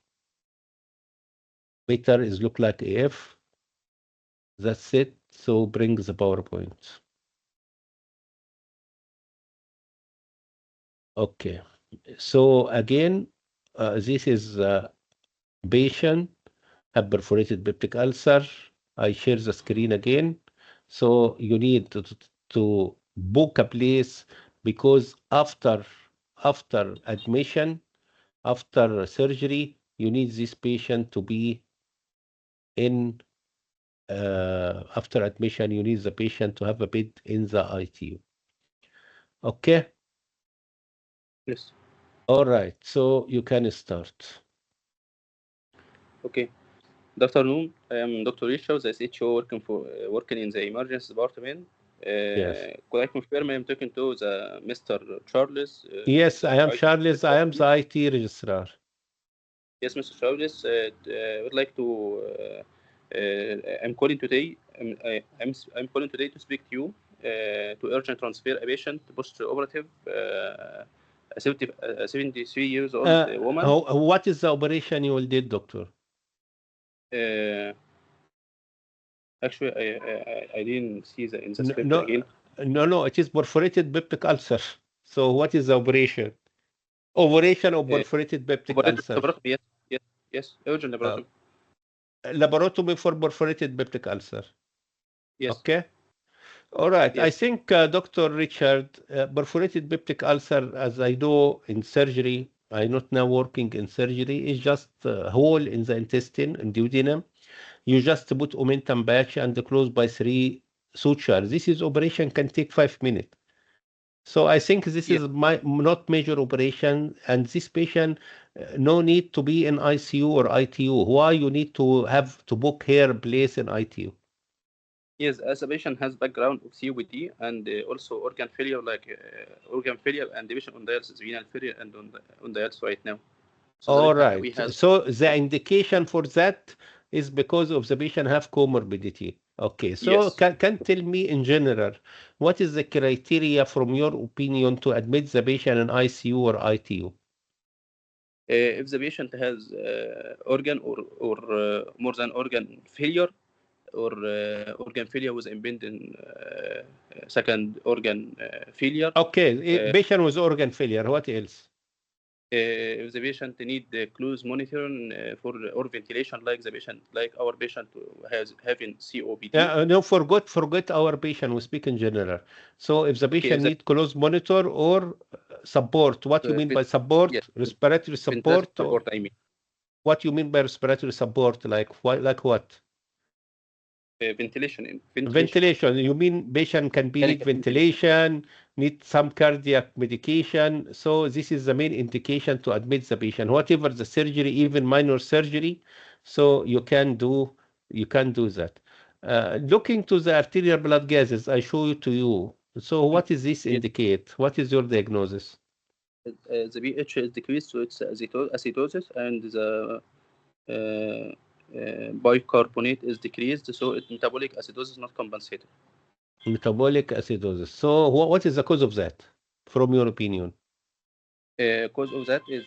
meter is look like AF. That's it. So bring the PowerPoint. Okay. So again, this is patient have perforated peptic ulcer. I share the screen again. So you need to book a place because after admission, after surgery, you need this patient to be in after admission, you need the patient to have a bed in the ITU. Okay? Yes. All right. So you can start. Okay. Good afternoon. I am Dr. Risha, the SHO working in the emergency department. Yes. Could I confirm I am talking to the Mr. Charles? Yes, I am IT Charles. I am the IT registrar. Yes, Mr. Charles. I would like to. I'm calling today. I'm calling today to speak to you to urgent transfer a patient post-operative, a 73 years old woman. What is the operation you did, doctor? Actually, I didn't see in the script again. No, it is perforated peptic ulcer. So what is the operation? Operation of perforated peptic ulcer. Yes, urgent laparotomy. Laparotomy for perforated peptic ulcer. Yes. Okay. All right. Yes. I think Dr. Richard, perforated peptic ulcer, as I do in surgery, I'm not now working in surgery, is just a hole in the intestine, in duodenum. You just put omentum patch and close by 3 sutures. This is operation can take 5 minutes. So I think this is not major operation, and this patient no need to be in ICU or ITU. Why you need to have to book her place in ITU? Yes, as a patient has background of COPD and also organ failure, like organ failure, and the patient on dialysis, renal failure, and on dialysis right now. So all right. So the indication for that is because of the patient have comorbidity. Okay. So yes. can tell me in general, what is the criteria from your opinion to admit the patient in ICU or ITU? If the patient has organ or more than organ failure, or organ failure with impending second organ failure. Okay, patient with organ failure. What else? If the patient need close monitoring or ventilation, like our patient has having COPD. No, forget our patient. We speak in general. So if the patient need close monitor or support, what you mean by support? Yes. Respiratory support? Support, I mean. What you mean by respiratory support? Like what? Ventilation. Ventilation. You mean patient can be need ventilation, need some cardiac medication. So this is the main indication to admit the patient. Whatever the surgery, even minor surgery, so you can do that. Looking to the arterial blood gases, I show it to you. So what is this indicate? What is your diagnosis? The pH is decreased, so it's acidosis, and the bicarbonate is decreased, so metabolic acidosis is not compensated. Metabolic acidosis. So what is the cause of that, from your opinion? Cause of that is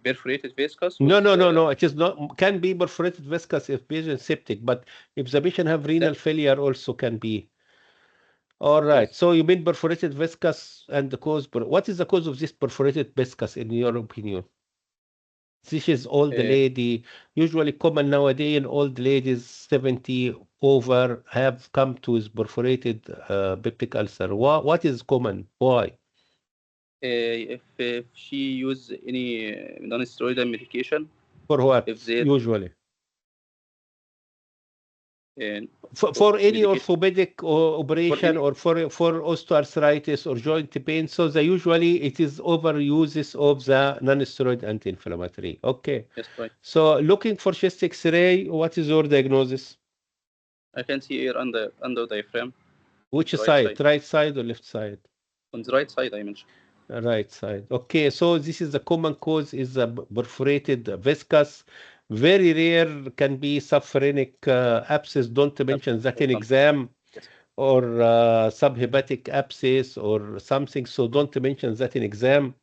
perforated viscous. No. It is not. Can be perforated viscous if patient septic, but if the patient have renal failure, also can be. All right. Yes. So you mean perforated viscous and the cause. What is the cause of this perforated viscous, in your opinion? This is old lady, usually common nowadays in old ladies 70 over have come to with perforated peptic ulcer. What is common? Why? If she use any non-steroidal medication. For what? If they Usually. and For any medication. orthopedic operation or for osteoarthritis or joint pain, so usually it is overuses of the non-steroid anti-inflammatory. Okay. Yes, right. So looking for chest X-ray, what is your diagnosis? I can see air under diaphragm. Which Right side? side. Right side or left side? On the right side, I mentioned. Right side. Okay, so this is the common cause is a perforated viscous. Very rare can be subphrenic abscess. Don't mention that in exam. Yes. Or subhepatic abscess or something. So don't mention that in exam.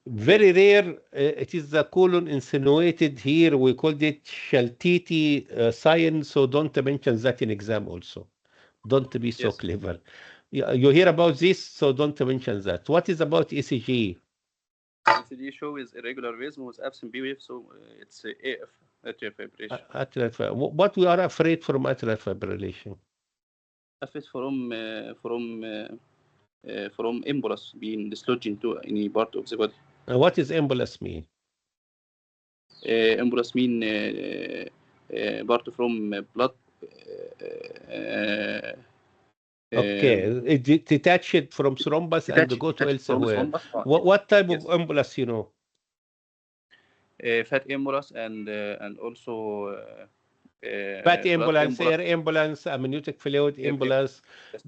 Very rare. It is the colon insinuated here. We called it Chaltiti sign. So don't mention that in exam also. Don't be so Yes. clever. You hear about this, so don't mention that. What is about ECG? ECG show is irregular rhythm with absent B wave, so it's AF, atrial fibrillation. What we are afraid from atrial fibrillation? Afraid from embolus being dislodged into any part of the body. What is embolus mean? Embolus mean part from blood. Okay, it detached from thrombus and go to elsewhere. What type of embolus, you know? Fat embolus and also Fat ambulance, air ambulance, amniotic fluid ambulance,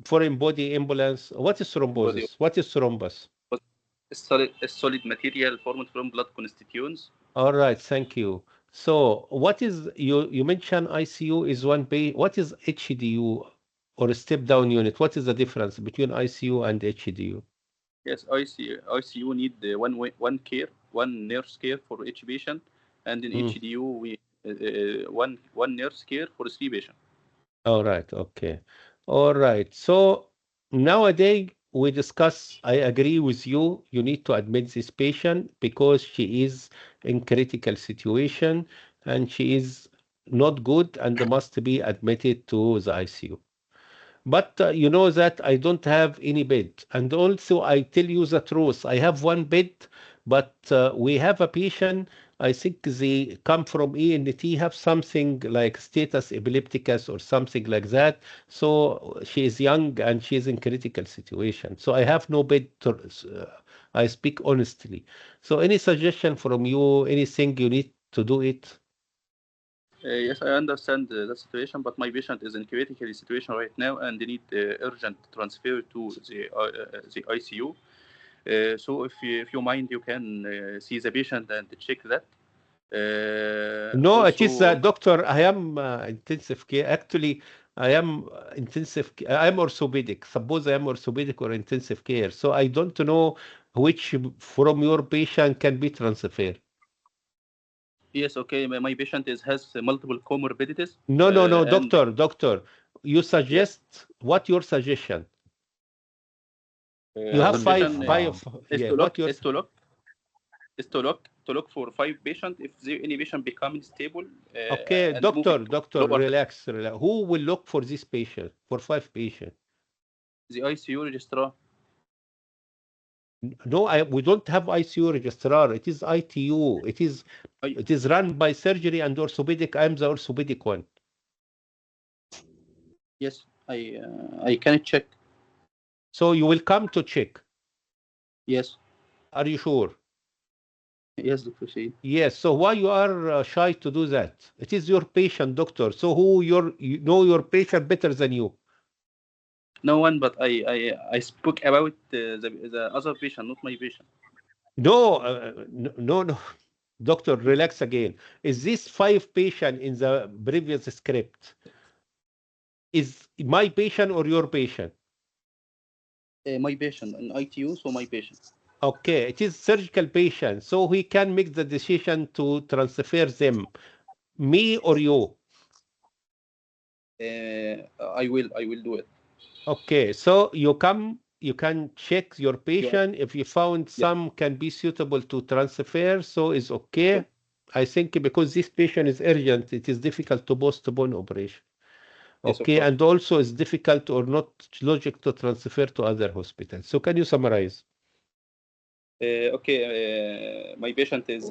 foreign body ambulance. What is thrombosis? What is thrombus? A solid material formed from blood constituents. All right, thank you. So what is, you mentioned ICU is one bay. What is HDU or a step down unit? What is the difference between ICU and HDU? Yes, ICU need one nurse care for each patient, and in HDU we one nurse care for 3 patients. All right, okay. All right. So nowadays we discuss, I agree with you, you need to admit this patient because she is in critical situation and she is not good and must be admitted to the ICU. But you know that I don't have any bed. And also, I tell you the truth, I have one bed, but we have a patient, I think they come from ENT, have something like status epilepticus or something like that. So she is young and she is in critical situation. So I have no bed to, I speak honestly. So any suggestion from you, anything you need to do it? Yes, I understand the situation, but my patient is in critical situation right now and they need urgent transfer to the ICU. So if you mind, you can see the patient and check that. No, also, it is doctor. I am intensive care. Actually, I am intensive. I am orthopedic. Suppose I am orthopedic or intensive care. So I don't know which from your patient can be transferred. Yes, okay. My patient has multiple comorbidities. No, doctor. You suggest what your suggestion? You have five. Yeah, what your? Is to look for 5 patients. If any patient becoming stable. Okay, doctor, relax. Who will look for this patient? For 5 patients? The ICU registrar. No, we don't have ICU registrar. It is ITU. It is run by surgery and orthopedic. I'm the orthopedic one. Yes, I can check. So you will come to check? Yes. Are you sure? Yes, Dr. Said. Yes. So why you are shy to do that? It is your patient, doctor. So you know your patient better than you? No one, but I spoke about the other patient, not my patient. No, no. Doctor, relax again. Is this 5 patient in the previous script? Is my patient or your patient? My patient in ITU, so my patient. Okay, it is surgical patient, so we can make the decision to transfer them. Me or you? I will do it. Okay, so you can check your patient. If you found Yeah. some can be suitable to transfer, so is okay. I think because this patient is urgent, it is difficult to postpone operation. Yes, of Okay, course. and also it's difficult or not logic to transfer to other hospitals. So can you summarize? Okay, my patient is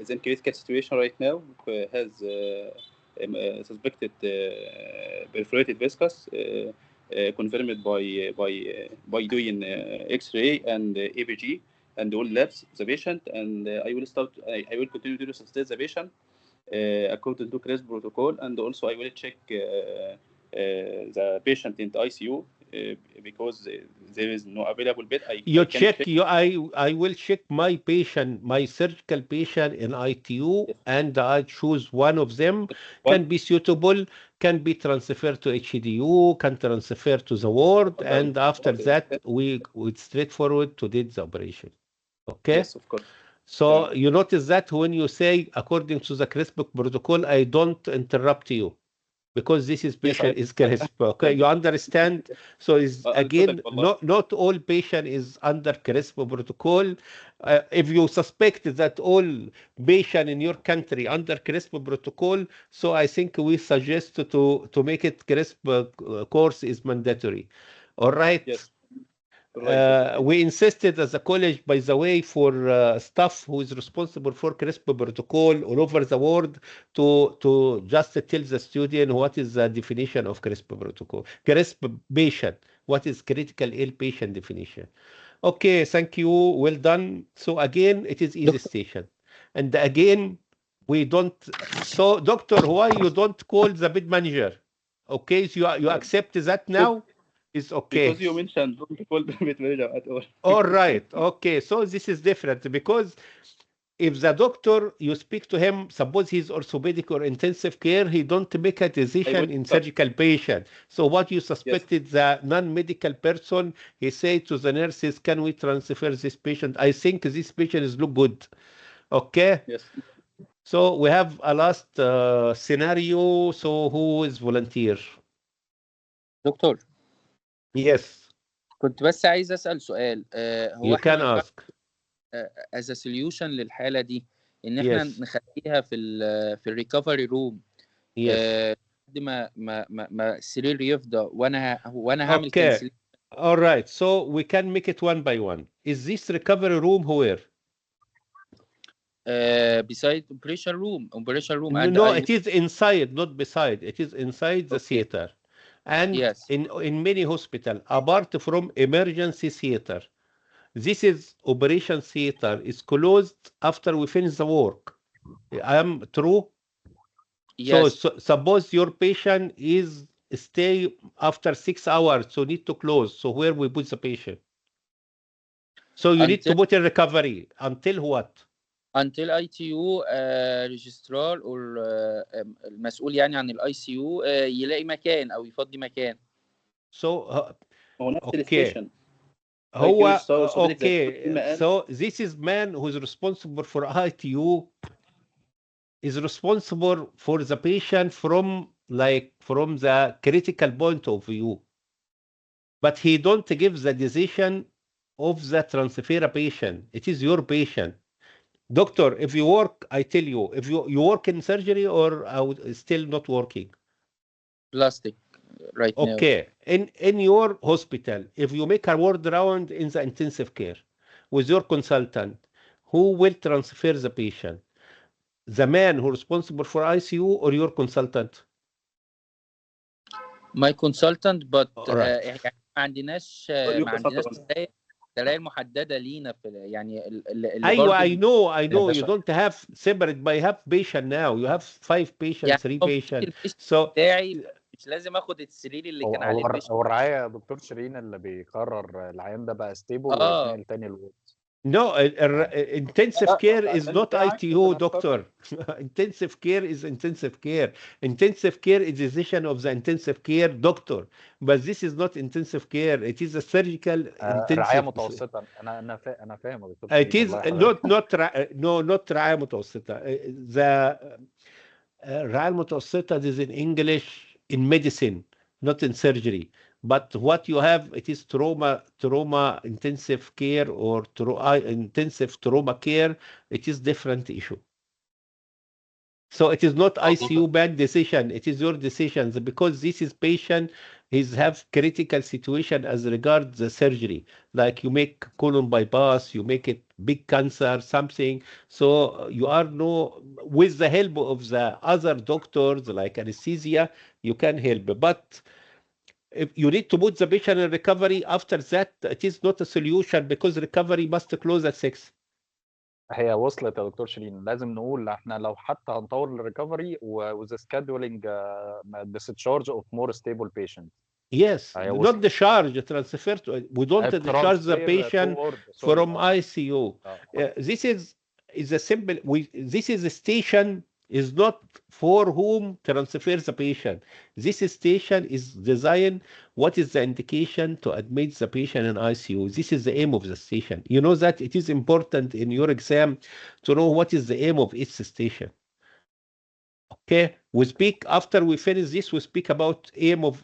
in critical situation right now. Has suspected perforated viscous, confirmed by doing X-ray and ABG and all labs the patient, and I will continue to resuscitate the patient according to CRISP protocol, and also I will check the patient in the ICU because there is no available bed. You I can check check. I will check my patient, my surgical patient in ITU, Yes. and I choose one of them can One. be suitable, can be transferred to HDU, can transfer to the ward, and after Okay. that we straightforward to did the operation. Okay? Yes, of course. So you notice that when you say according to the CRISP protocol, I don't interrupt you because this is Yes, patient is CRISP. Okay, you understand? So is again, not all patient is under CRISP protocol. If you suspect that all patient in your country under CRISP protocol, so I think we suggest to make it CRISP course is mandatory. All right. Yes. Right. We insisted as a college, by the way, for staff who is responsible for CRISP protocol all over the world to just tell the student what is the definition of CRISP protocol. CRISP patient, what is critical ill patient definition. Okay, thank you. Well done. So again, it is easy Doctor, station. And again, we don't. So, doctor, why you don't call the bed manager? Okay, so you accept that now? It's okay. Because you mentioned don't call the bed manager at all. All right. Okay. So this is different because if the doctor, you speak to him, suppose he's orthopedic or intensive care, he don't make a I decision will in surgical patient. So what you Yes. suspected, the non-medical person, he say to the nurses, can we transfer this patient? I think this patient is look good. Okay. Yes. So we have a last scenario. So who is volunteer? دكتور Yes, كنت بس عايز أسأل سؤال هو you احنا can ما ينفعش ask. as a solution للحالة دي إن احنا Yes, نخليها في الريكفري روم yes. لحد ما السرير يفضى وانا هعمل Okay. كنسل All right. So we can make it one by one. Is this recovery room where? beside operation room No, and no, I it is inside, not beside. It is inside the okay theater. And yes in many hospital, apart from emergency theater, this is operation theater is closed after we finish the work. I am true. So, yes suppose your patient is stay after 6 hours, so need to close. So where we put the patient? So you need to until put in recovery until what? ITU registrar or المسؤول يعني عن الاي سي يو يلاقي مكان او يفضي مكان So هو نفس okay. الستيشن. هو orthopedic زي okay. ما قال. So this is man who is responsible for ITU is responsible for the patient from the critical point of view, but he don't give the decision of the transfer patient. It is your patient. Doctor, if you work, I tell you, if you work in surgery or still not working. plastic right now Okay, in your hospital, if you make a ward round in the intensive care with your consultant, who will transfer the patient? The man who responsible for ICU or your consultant? my consultant but All right. يعني ما عندناش You ما consult عندناش one. دلائل محدده لينا في يعني اللي أيوة, برضو I know you باشا. don't have separate, but you have patient now. You have 5 patients, يعني 3 هو مش patients. البيشنت So بتاعي مش مش لازم اخد السرير اللي كان هو عليه هو البيشنت. هو الرعاية يا دكتور شيرين اللي بيقرر العيان ده بقى ستيبل ويتنقل تاني الوورد. No, intensive care is not بالعكس ITU, أنا doctor. Intensive care is intensive care. Intensive care is a decision of the intensive care doctor. But this is not intensive care. It is a surgical رعاية intensive. متوسطة. أنا فاهم يا دكتور It شيرين is والله حضرتك. not رعاية متوسطة. The رعاية المتوسطة is in English in medicine, not in surgery. But what you have, it is trauma intensive care or intensive trauma care. It is different issue. So it is not ICU bad decision. It is your decisions because this is patient. He's have critical situation as regards the surgery. Like you make colon bypass, you make it big cancer, something. So you are with the help of the other doctors like anesthesia, you can help. But if you need to put the patient in recovery after that, it is not a solution because recovery must close at 6. هي وصلت يا دكتور شيرين. لازم نقول احنا لو حتى هنطور الريكفري with scheduling discharge of more stable patient. Yes, not discharge, transfer to, we don't discharge the patient from ICU. This is a simple, this is a station is not for whom transfer the patient. This station is designed, what is the indication to admit the patient in ICU. This is the aim of the station. You know that it is important in your exam to know what is the aim of each station. Okay, we speak after we finish this. We speak about aim of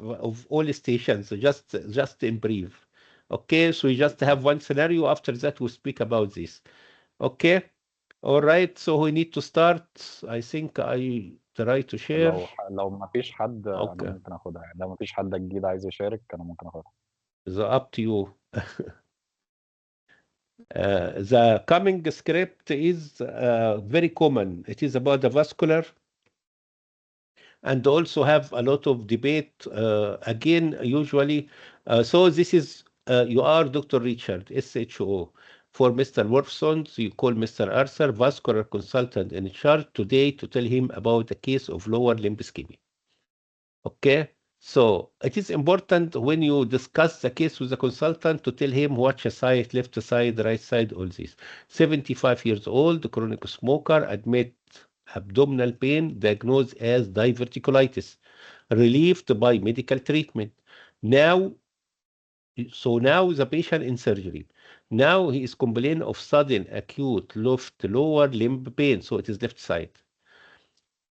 all stations, just in brief. Okay, so we just have one scenario. After that, we speak about this. Okay, all right. So we need to start. I think I try to share. لو ما فيش حد أنا ممكن أخدها. يعني لو ما فيش حد جديد عايز يشارك أنا ممكن أخدها. Up to you. The coming script is very common. It is about the vascular. And also have a lot of debate again usually. So this is you are Dr. Richard, SHO. For Mr. Wolfson, you call Mr. Arthur, vascular consultant in charge today to tell him about the case of lower limb ischemia. Okay, so it is important when you discuss the case with the consultant to tell him which side, left side, right side, all this. 75 years old, chronic smoker, admit abdominal pain, diagnosed as diverticulitis, relieved by medical treatment. Now the patient in surgery. Now he is complaining of sudden acute left lower limb pain, so it is left side.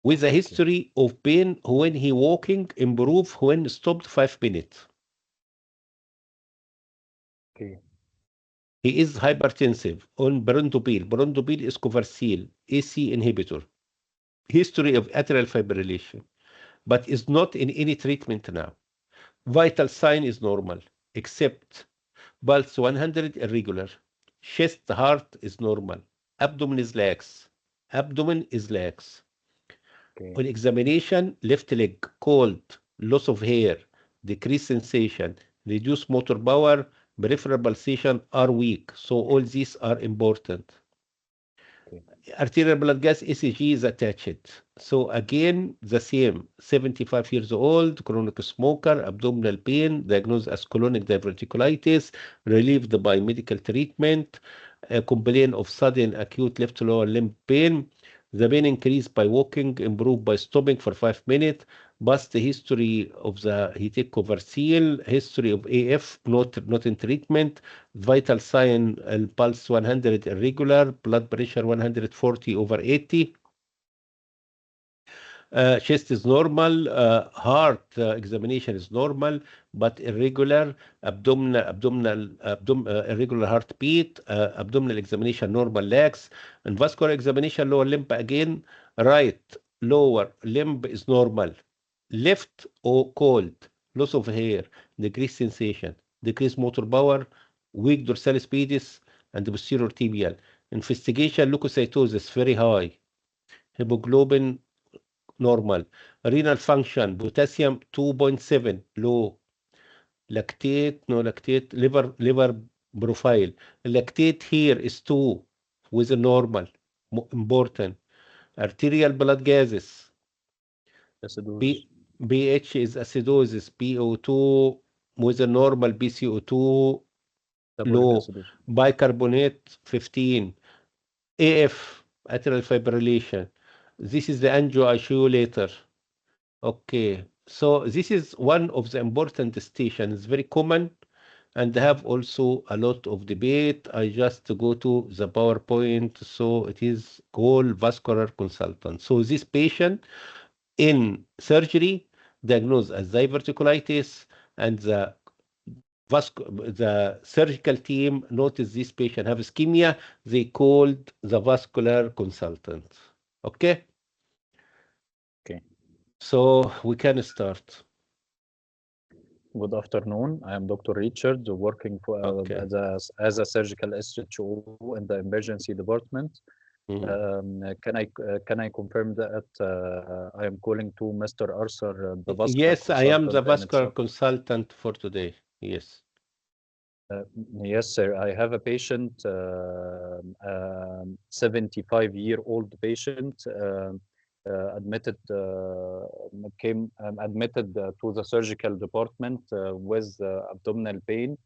With a history of pain when he walking, improve when stopped 5 minutes. Okay. He is hypertensive on Brondopil. Brondopil is Coversil, AC inhibitor. History of atrial fibrillation, but is not in any treatment now. Vital sign is normal, except pulse 100 irregular. Chest, heart is normal. Abdomen is lax. Abdomen is lax. Okay. On examination, left leg, cold, loss of hair, decreased sensation, reduced motor power, peripheral pulsation are weak. So all these are important. Okay. Arterial blood gas ECG is attached. So again, the same, 75 years old, chronic smoker, abdominal pain, diagnosed as colonic diverticulitis, relieved by medical treatment, complaint of sudden acute left lower limb pain. The pain increased by walking, improved by stopping for 5 minutes. Past history of he take Coversil, history of AF, not in treatment. Vital sign, pulse 100 irregular, blood pressure 140/80. Chest is normal, heart examination is normal, but irregular, irregular heartbeat, abdominal examination normal lax, and vascular examination lower limb again, right lower limb is normal, left or cold, loss of hair, decreased sensation, decreased motor power, weak dorsalis pedis, and posterior tibial. Investigation leukocytosis very high, hemoglobin normal, renal function, potassium 2.7 low, lactate, no lactate, liver profile. Lactate here is 2 with a normal, important. Arterial blood gases. pH is acidosis, PO2 with a normal BCO2 low, bicarbonate 15, AF, atrial fibrillation. This is the angio I show you later. Okay, so this is one of the important stations, very common, and have also a lot of debate. I just go to the PowerPoint. So it is called vascular consultant. So this patient in surgery diagnosed as diverticulitis, and the surgical team noticed this patient have ischemia. They called the vascular consultant. Okay. Okay. So we can start. Good afternoon. I am Dr. Richard, working for as a surgical SHO in the emergency department. Can I confirm that I am calling to Mr. Arthur, the vascular Yes, I am the consultant vascular consultant for today. Yes. Yes, sir. I have a patient, 75-year-old patient, admitted to the surgical department with abdominal pain.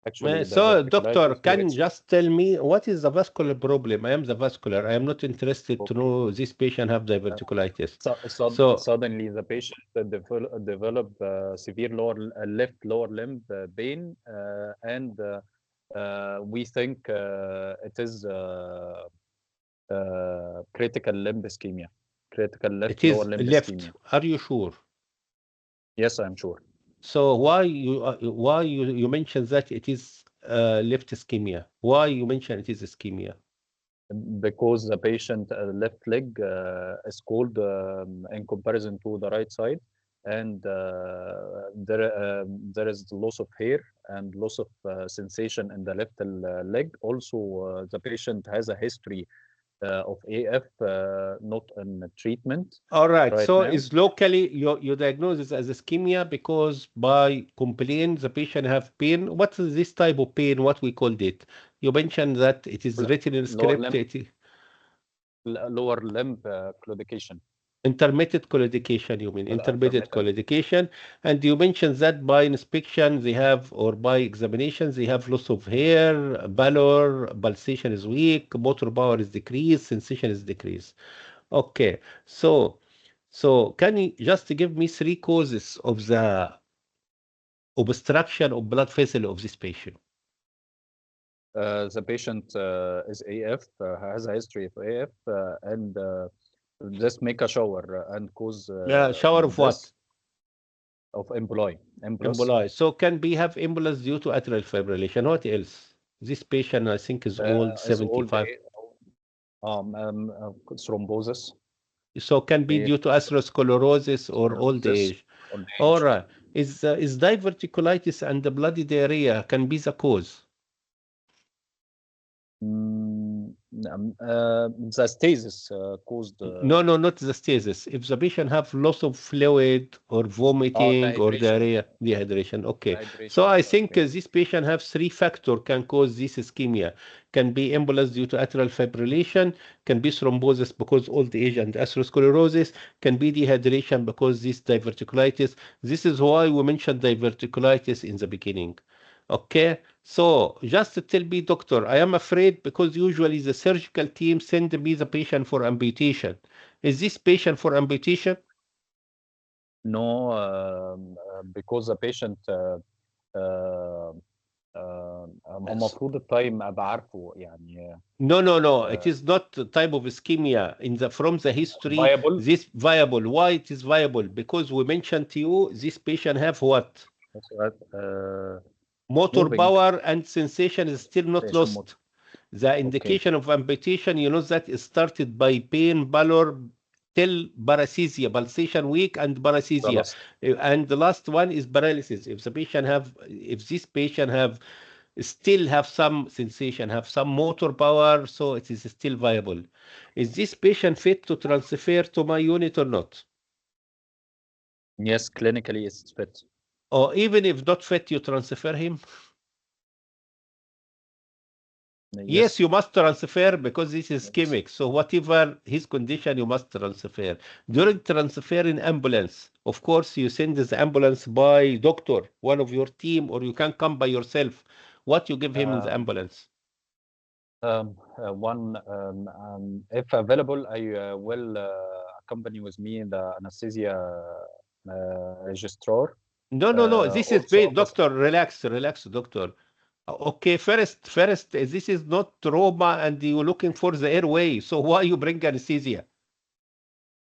Actually, So, doctor, can you just tell me what is the vascular problem? I am the vascular. I am not interested to know this patient have diverticulitis. So suddenly the patient developed severe left lower limb pain, and we think it is critical limb ischemia, critical left lower limb ischemia. Are you sure? Yes, I'm sure. So why you mentioned that it is left ischemia? Why you mention it is ischemia? Because the patient left leg is cold in comparison to the right side, and there is loss of hair and loss of sensation in the left leg. Also, the patient has a history of AF, not in treatment. All right. So is locally you diagnose this as ischemia because by complaint the patient have pain. What is this type of pain? What we called it? You mentioned that it is written in script. Lower limb claudication. Intermittent claudication, you mean intermittent claudication, and you mentioned that by inspection they have, or by examination they have loss of hair, pallor, pulsation is weak, motor power is decreased, sensation is decreased. Okay, so can you just give me 3 causes of the obstruction of blood vessel of this patient? The patient is AF, has a history of AF, and just make a shower and cause shower of what? Of emboli. Emboli. So can we have embolus due to atrial fibrillation? What else? This patient, I think, is old, 75. Thrombosis. So can be due to atherosclerosis or old age. All right. Is diverticulitis and the bloody diarrhea can be the cause? The stasis caused. No, not the stasis. If the patient have loss of fluid or vomiting or diarrhea, dehydration. Okay. So I think this patient have 3 factors can cause this ischemia. Can be embolus due to atrial fibrillation, can be thrombosis because old age and atherosclerosis, can be dehydration because this diverticulitis. This is why we mentioned diverticulitis in the beginning. Okay, so just tell me, doctor, I am afraid because usually the surgical team send me the patient for amputation. Is this patient for amputation? No, because the patient المفروض التايم ابقى عارفه يعني. No. It is not the type of ischemia from the history. Viable? This viable. Why it is viable? Because we mentioned to you this patient have what? Motor power and sensation is still not lost. The indication of amputation, you know, that is started by pain, pallor, till paresthesia, pulsation weak and paresthesia. And the last one is paralysis. If this patient still have some sensation, have some motor power, so it is still viable. Is this patient fit to transfer to my unit or not? Yes, clinically it's fit. Or even if not fit, you transfer him? Yes, you must transfer because this is ischemic. So whatever his condition, you must transfer. During transfer in ambulance, of course, you send the ambulance by doctor, one of your team, or you can come by yourself. What you give him in the ambulance? If available, I will accompany with me the anesthesia registrar. No. This is doctor. Relax, doctor. Okay, first, this is not trauma, and you're looking for the airway. So why you bring anesthesia?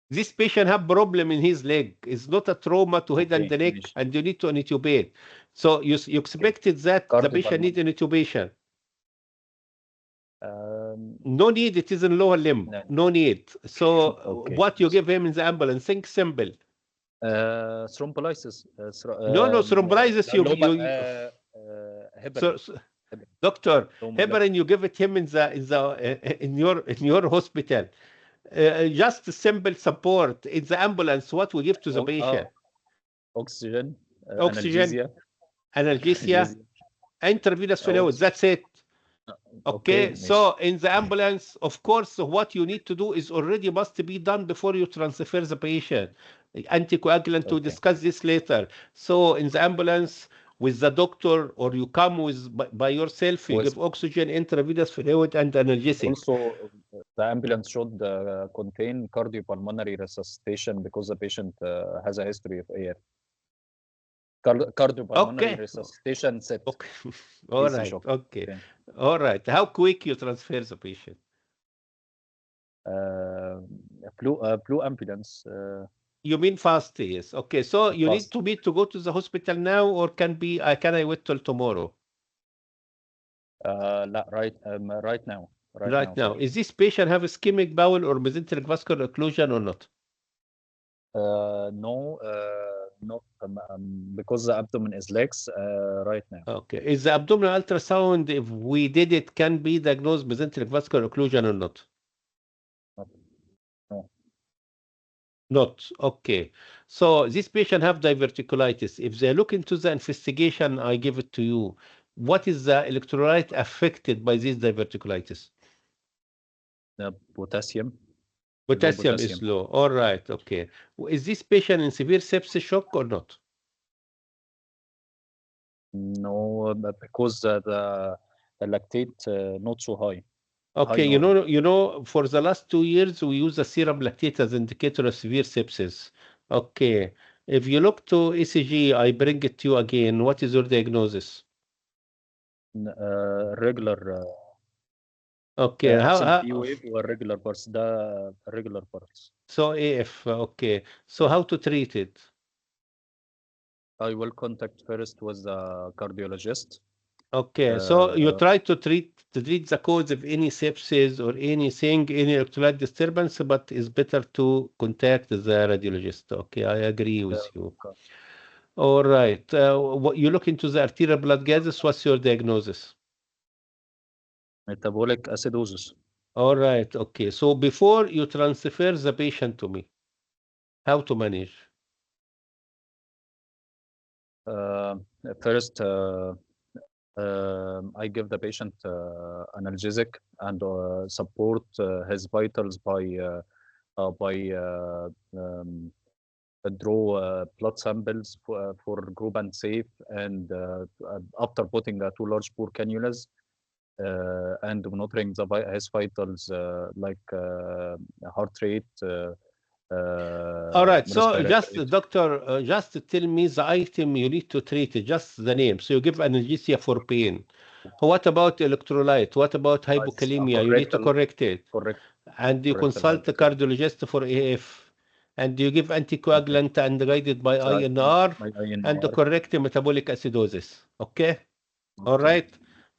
This patient have problem in his leg. It's not a trauma to head and the neck, and you need to intubate. So you expected that the patient need an intubation. No need. It is in lower limb. No need. So what you give him in the ambulance? Think simple. Thrombolysis. No, thrombolysis. Doctor, heparin you give it him in your hospital. Just simple support in the ambulance. What we give to the patient? Oxygen, analgesia, intravenous fluid. That's it. Okay, so in the ambulance, of course, what you need to do is already must be done before you transfer the patient. Anticoagulant, to discuss this later. So in the ambulance with the doctor, or you come by yourself, you give oxygen, intravenous fluid, and analgesic. Also, the ambulance should contain cardiopulmonary resuscitation because the patient has a history of AF. Cardiopulmonary resuscitation set. Okay. All right. Okay. All right. How quick you transfer the patient? Blue ambulance. You mean fast? Yes. Okay. So you need to go to the hospital now, or can I wait till tomorrow? Right now. Right now. Is this patient have ischemic bowel or mesenteric vascular occlusion or not? No. Because the abdomen is lax right now. Okay. Is the abdominal ultrasound, if we did it, can be diagnosed mesenteric vascular occlusion or not? No. Not. Okay. So this patient have diverticulitis. If they look into the investigation, I give it to you. What is the electrolyte affected by this diverticulitis? Potassium. Potassium is low. All right. Okay. Is this patient in severe sepsis shock or not? No, because the lactate not so high. Okay, you know, for the last 2 years we use the serum lactate as indicator of severe sepsis. Okay, if you look to ECG, I bring it to you again. What is your diagnosis? Regular. Okay, how wave or regular pulse? The regular pulse. So AF. Okay, so how to treat it? I will contact first with the cardiologist. Okay, so you try to treat the cause of any sepsis or anything, any electrolyte disturbance, but it's better to contact the radiologist. Okay, I agree with you. Okay. All right. What you look into the arterial blood gases, what's your diagnosis? Metabolic acidosis. All right. Okay. So before you transfer the patient to me, how to manage? First, I give the patient analgesic and support his vitals by draw blood samples for group and safe, and after putting 2 large bore cannulas and monitoring his vitals like heart rate. All right. So just doctor, just tell me the item you need to treat it, just the name. So you give analgesia for pain. What about electrolyte? What about hypokalemia? You need to correct it. Correct. And you consult the cardiologist for AF. And you give anticoagulant and guided by INR and the correct metabolic acidosis. Okay? All right.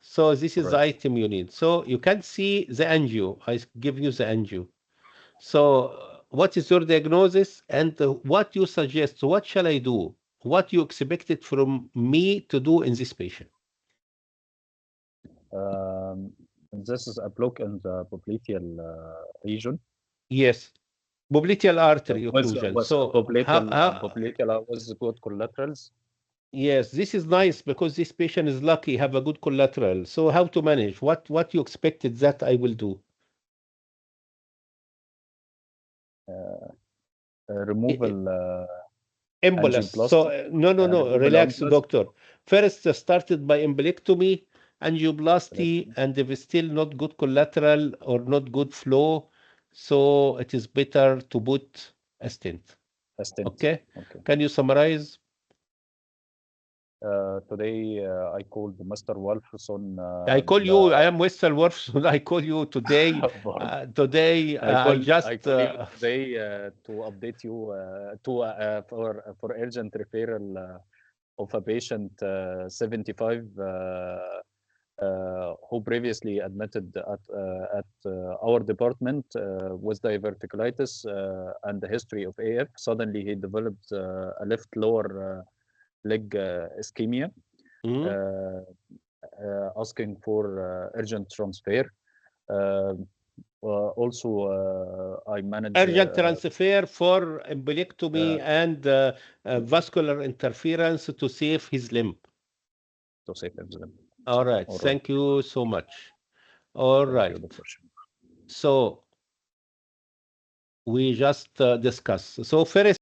So this is the item you need. So you can see the angio. I give you the angio. So what is your diagnosis and what you suggest? What shall I do? What you expected from me to do in this patient? This is a block in the popliteal region. Yes. Popliteal artery occlusion. So popliteal was good collaterals. Yes, this is nice because this patient is lucky, have a good collateral. So how to manage? What you expected that I will do? Removal Embolus. So angioplasty. no, Removal relax, embolus. doctor. First started by embolectomy, angioplasty, and if it's still not good collateral or not good flow, so it is better to put a stent. A stent. Okay. Okay. Can you summarize? Today I called Mr. Wolfson. I call you. I am Western Wolfson. I call you today. Today I just I call you today to update you for urgent referral of a patient 75 who previously admitted at our department with diverticulitis and the history of AF. Suddenly he developed a left lower leg ischemia, asking for urgent transfer. Also, I manage urgent transfer for embolectomy and vascular interference to save his limb. To save his limb. All right. Thank you so much. All right. So we just discussed. So first,